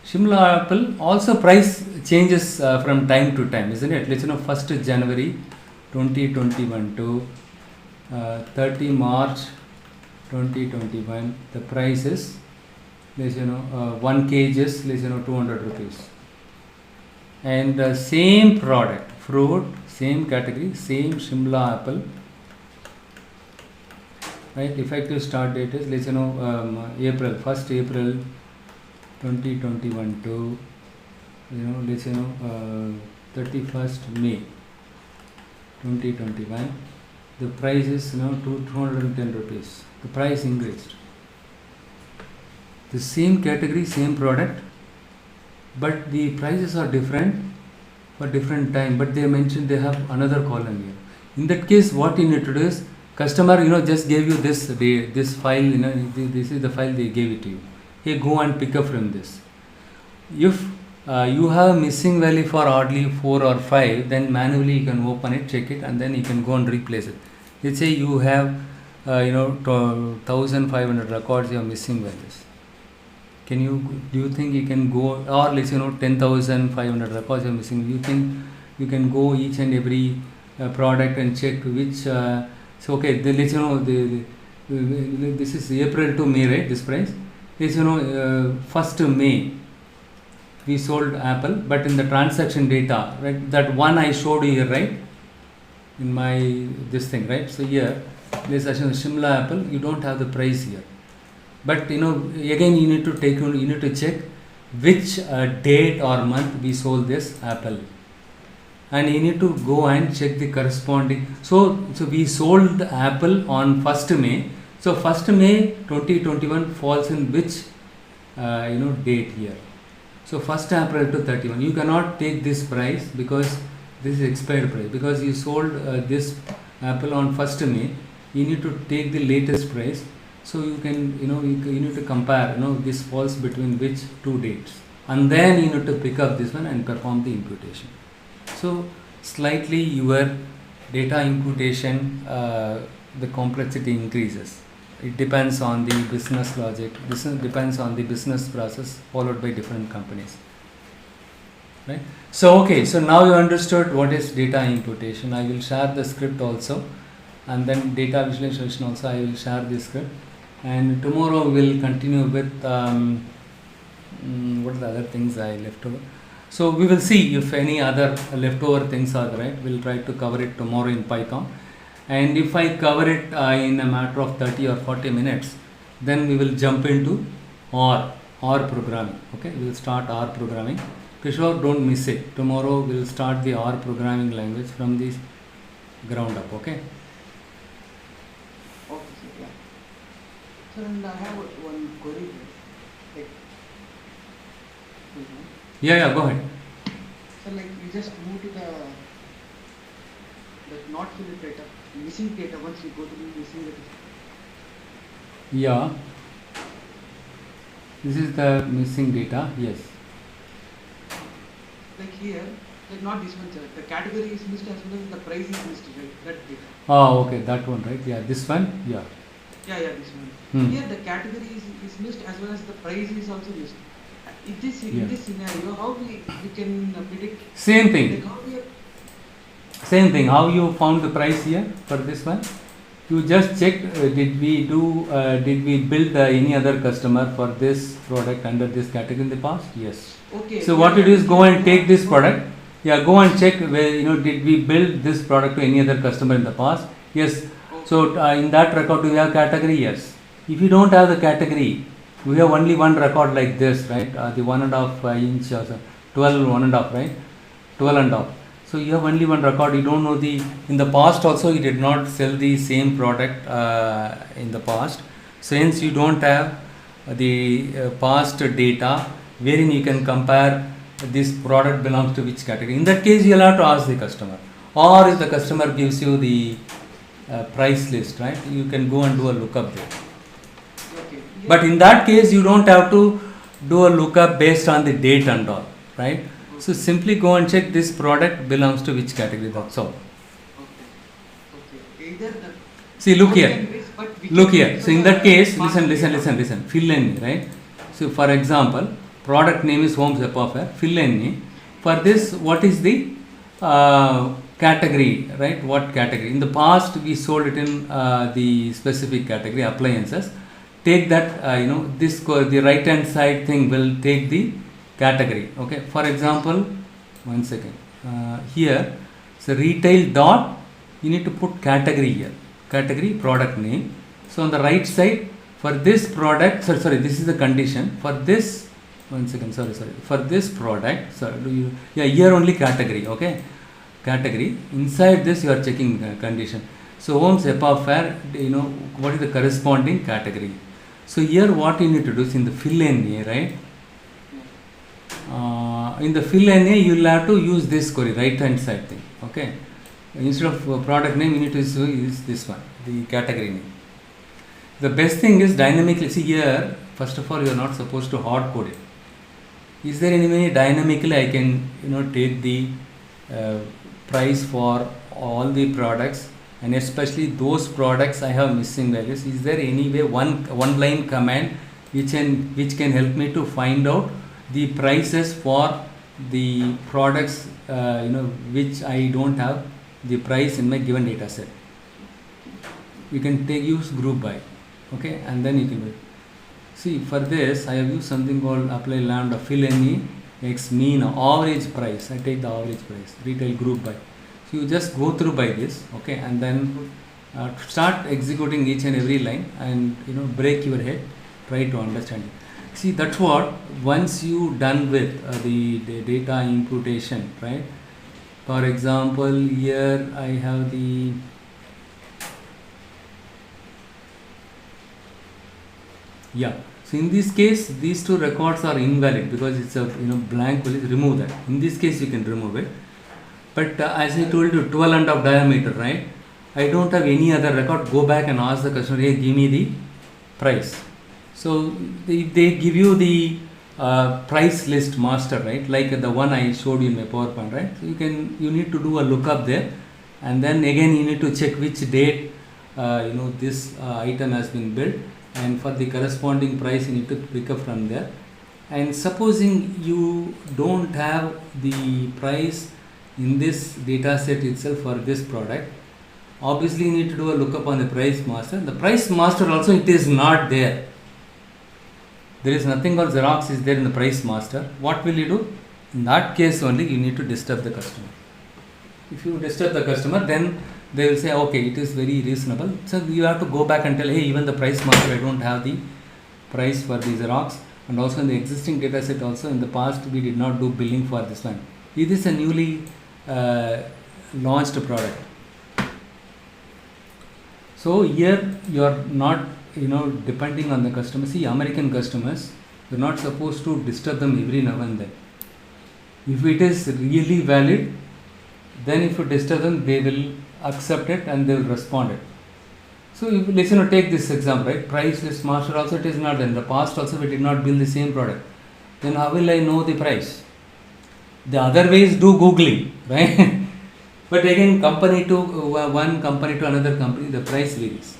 Shimla apple also price changes from time to time, isn't it? Let's 1st January 2021 to 30 March 2021. The price is, let's 1 kg is, let's 200 rupees. And same product, fruit, same category, same Shimla apple, right? Effective start date is, let's April 1st April 2021 to let's 31st May 2021. The price is 210 rupees. The price increased. The same category, same product, but the prices are different for different time, but they mentioned they have another column here. In that case, what you need to do is, customer just gave you this file, this is the file they gave it to you. Hey, go and pick up from this. If you have missing value for oddly 4 or 5, then manually you can open it, check it, and then you can go and replace it. Let's say you have 1500 records, you have missing values. Do you think you can go, or let's 10,500 records you are missing? Do you think you can go each and every product and check which? So okay, let's this is April to May, right? This price. Is 1st May we sold apple, but in the transaction data, right, that one I showed you here, right, in my this thing, right? So here this Shimla apple, you don't have the price here, but again you need to check which date or month we sold this apple, and you need to go and check the corresponding. So we sold the apple on 1st May. So 1st May 2021 falls in which date here? So 1st April to 31. You cannot take this price because this is expired price, because you sold this apple on 1st May. You need to take the latest price. So you can you need to compare this falls between which 2 dates, and then you need to pick up this one and perform the imputation. So slightly your data imputation, the complexity increases. It depends on the business logic. This depends on the business process followed by different companies, right? So okay, so now you understood what is data imputation. I will share the script also, and then data visualization also I will share the script, and tomorrow we will continue with what are the other things I left over. So we will see if any other leftover things are there, right? We will try to cover it tomorrow in Python. And if I cover it in a matter of 30 or 40 minutes, then we will jump into R programming. Okay, we will start R programming. Kishore, don't miss it. Tomorrow we will start the R programming language from the ground up. Okay. Okay, sir. Yeah. Sir, and I have one query here. Like, Yeah, go ahead. so like we just move to the not filled data, missing data. Once we go to the missing data. Yeah. This is the missing data. Yes. Like here, like not this one, sir. The category is missed as well as the price is missed, right? That data. Oh, okay, that one, right? Yeah, this one. Yeah. Yeah, this one. Here the category is missed as well as the price is also missed. In this scenario, how we can predict? Same thing. Like how we Same thing. How you found the price here for this one? You just checked. Did we build any other customer for this product under this category in the past? Yes. Okay. So what you do is go and take this product. Yeah, go and check where did we build this product to any other customer in the past? Yes. So in that record, do you have category? Yes. If you don't have the category, we have only one record like this, right? The 1.5 inch or 1.5, right? 12.5. So you have only one record. You don't know in the past also you did not sell the same product in the past. So hence you don't have the past data wherein you can compare this product belongs to which category. In that case, you will have to ask the customer, or if the customer gives you the price list, right? You can go and do a lookup there. Okay. But in that case, you don't have to do a lookup based on the date and all, right? So simply go and check this product belongs to which category. That's all. Okay. Either the See, look here. but we Look can here. also So in that case, past data. listen. Fill in, right? So for example, product name is Home Epaffair, fill any. For this, what is the category, right? What category? In the past, we sold it in the specific category, appliances. Take that, the right hand side thing will take the category. Okay, for example, one second. Here, so retail dot, you need to put category here, category product name. So on the right side, for this product, sorry, this is the condition. For this, one second, sorry, for this product, here only category, okay, category. Inside this, you are checking condition. So Homes Epaffair, what is the corresponding category? So here, what you need to do is in the fill NA, right? In the fill NA, you will have to use this query, right hand side thing, okay. Instead of product name, you need to use this one, the category name. The best thing is dynamically, see here, first of all, you are not supposed to hard code it. Is there any way dynamically I can, take the price for all the products, and especially those products I have missing values? Is there any way one line command which can help me to find out the prices for the products which I don't have the price in my given data set? You can use group by, okay, and then you can do it. See, for this I have used something called apply lambda fill any x mean average price. I take the average price, retail group by. So you just go through by this, okay, and then start executing each and every line, and break your head, try to understand it. See, that's what, once you done with the data imputation, right? For example, here I have the so in this case these two records are invalid because it's a blank. Will remove that. In this case you can remove it, but as I told you, 12.5 diameter, right? I don't have any other record. Go back and ask the customer, hey, give me the price. So they give you the price list master, right? Like the one I showed you in my PowerPoint, right? So you need to do a lookup there, and then again you need to check which date this item has been built, and for the corresponding price you need to pick up from there. And supposing you don't have the price in this data set itself for this product, obviously you need to do a lookup on the price master. The price master also, it is not there. There is nothing called Xerox is there in the price master. What will you do? In that case only you need to disturb the customer. If you disturb the customer, then they will say, okay, it is very reasonable. So you have to go back and tell, hey, even the price master, I don't have the price for the Xerox, and also in the existing data set also in the past we did not do billing for this one. It is a newly launched product. So here you are not depending on the customer. See, American customers, you're not supposed to disturb them every now and then. If it is really valid, then if you disturb them, they will accept it and they will respond it. So let's take this example, right? Price list master also, it is not there. In the past also we did not build the same product. Then how will I know the price? The other way is do googling, right? But again, company to one company to another company, the price varies.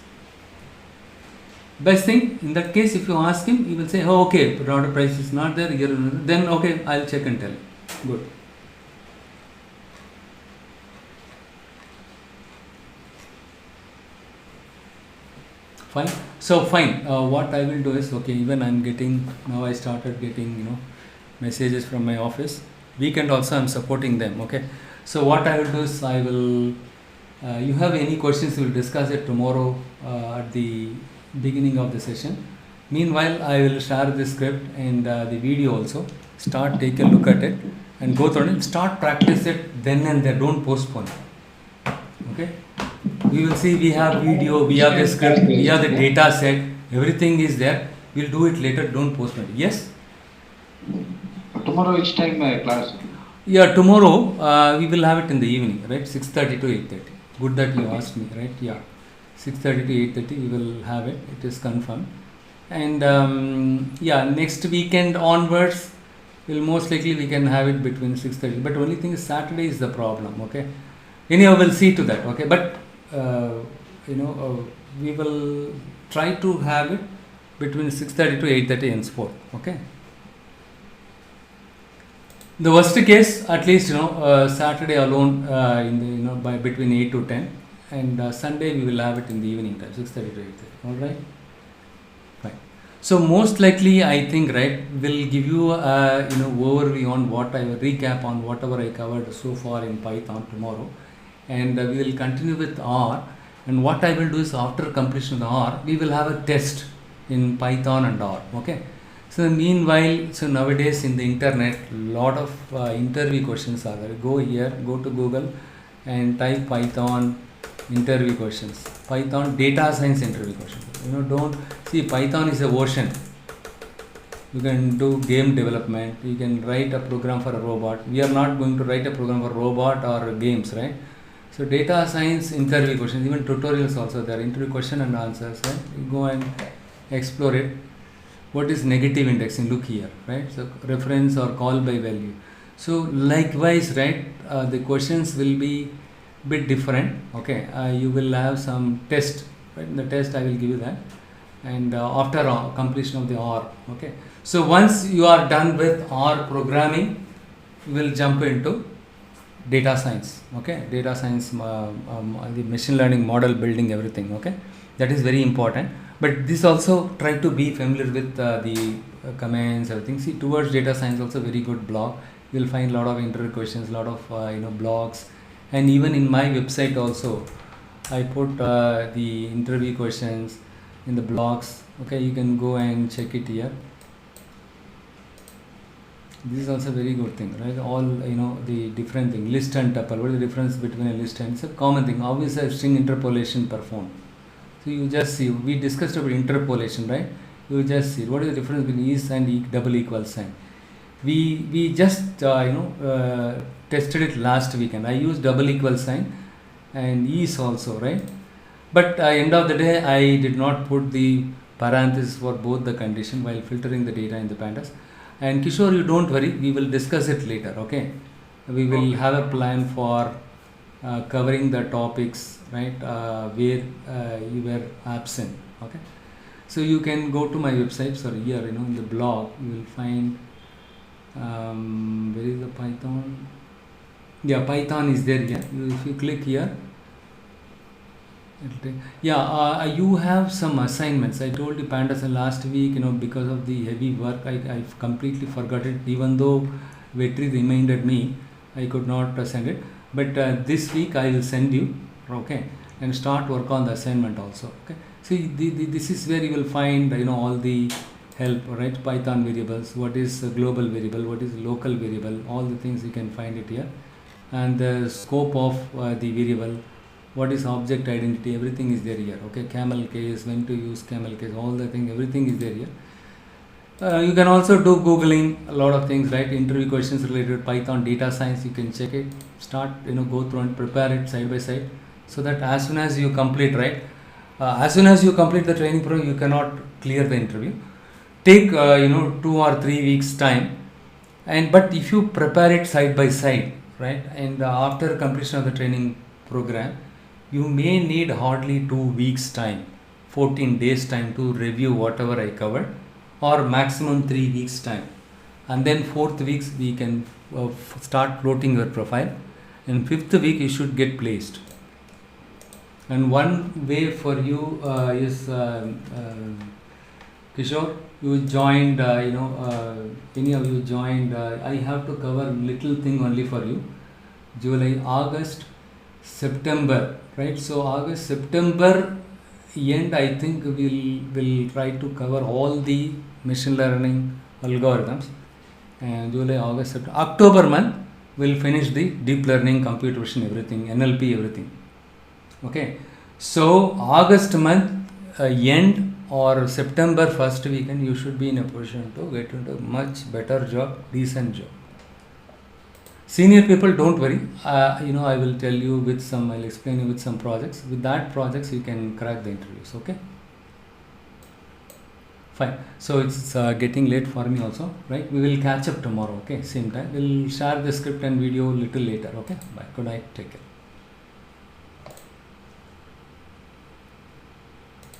Best thing, in that case, if you ask him, he will say, oh, okay, product price is not there, here, then okay, I'll check and tell. Good. Fine. So fine. What I will do is, okay, even I'm getting, now I started getting, messages from my office. Weekend also I'm supporting them, okay. So what I will do is, I will, you have any questions, we will discuss it tomorrow at the beginning of the session. Meanwhile, I will share the script and the video also. Start, take a look at it and go through it. Start practice it then and there. Don't postpone. Okay. We will see. We have video. We have the script. We have the data set. Everything is there. We'll do it later. Don't postpone it. Yes. Tomorrow, which time class? Yeah, tomorrow we will have it in the evening, right? 6:30 to 8:30. Good that you asked me, right? Yeah. 6:30 to 8:30 we will have it. It is confirmed. And yeah, next weekend onwards, will most likely we can have it between 6:30. But only thing is Saturday is the problem. Okay. Anyhow, we'll see to that. Okay. But we will try to have it between 6:30 to 8:30 henceforth. Okay. The worst case, at least Saturday alone in the by between 8 to 10, and Sunday we will have it in the evening time, 6:30 to 8:30. All right. Fine. So most likely, I think, right, will give you overview on what I will recap on whatever I covered so far in Python tomorrow, and we will continue with R. And what I will do is, after completion of the R, we will have a test in Python and R. Okay. So meanwhile, so nowadays in the internet, lot of interview questions are there. Go here, go to Google, and type Python interview questions. Python data science interview questions. Don't see, Python is a ocean. You can do game development. You can write a program for a robot. We are not going to write a program for robot or games, right? So data science interview questions, even tutorials also there, interview question and answers, right? You go and explore it. What is negative indexing? Look here, right? So reference or call by value. So likewise, right, the questions will be bit different. Okay, you will have some test, right? In the test I will give you that, and after completion of the R. Okay, so once you are done with R programming, you will jump into data science. Okay, data science, the machine learning model building, everything. Okay, that is very important. But this also, try to be familiar with the commands, everything. See, towards data science also very good blog. You will find a lot of interview questions, lot of blogs, and even in my website also I put the interview questions in the blogs. Okay, you can go and check it here. This is also a very good thing, right? All the different thing, list and tuple. What is the difference between a list and, it's a common thing. How is a string interpolation performed? So you just see, we discussed about interpolation, right? You just see what is the difference between is and double equal sign. We just tested it last weekend. I used double equal sign and is also, right? But end of the day, I did not put the parenthesis for both the condition while filtering the data in the pandas. And Kishore, you don't worry, we will discuss it later. Okay, we will have a plan for covering the topics, right, where you were absent. Okay, so you can go to my website. Sorry, here in the blog you will find where is the Python? Yeah, Python is there here. If you click here, you have some assignments. I told you pandas last week, because of the heavy work, I completely forgot it. Even though Vetri reminded me, I could not send it. But this week I will send you, okay, and start work on the assignment also. Okay, see, this is where you will find all the help, right? Python variables, what is a global variable, what is local variable, all the things you can find it here, and the scope of the variable, what is object identity, everything is there here. Okay, camel case, when to use camel case, all the thing, everything is there here. You can also do googling a lot of things, right? Interview questions related to Python data science, you can check it, start go through and prepare it side by side, so that as soon as you complete, right, as soon as you complete the training program, you cannot clear the interview. Take 2 or 3 weeks time, but if you prepare it side by side, right, and after completion of the training program, you may need hardly 2 weeks time, 14 days time to review whatever I covered, or maximum 3 weeks time, and then 4th weeks we can start floating your profile, and 5th week you should get placed. And one way for you is Kishore, you joined, any of you joined, I have to cover little thing only for you, July, August, September, right? So August, September end, I think we'll try to cover all the machine learning algorithms, and July, August, September, October month we'll finish the deep learning, computer vision, everything, NLP, everything. Okay, so August month end or September first weekend, you should be in a position to get into a much better job, decent job. Senior people, don't worry. I will tell you I'll explain you with some projects. With that projects, you can crack the interviews. Okay. Fine. So it's getting late for me also, right? We will catch up tomorrow. Okay. Same time. We'll share the script and video little later. Okay. Bye. Good night. Take care.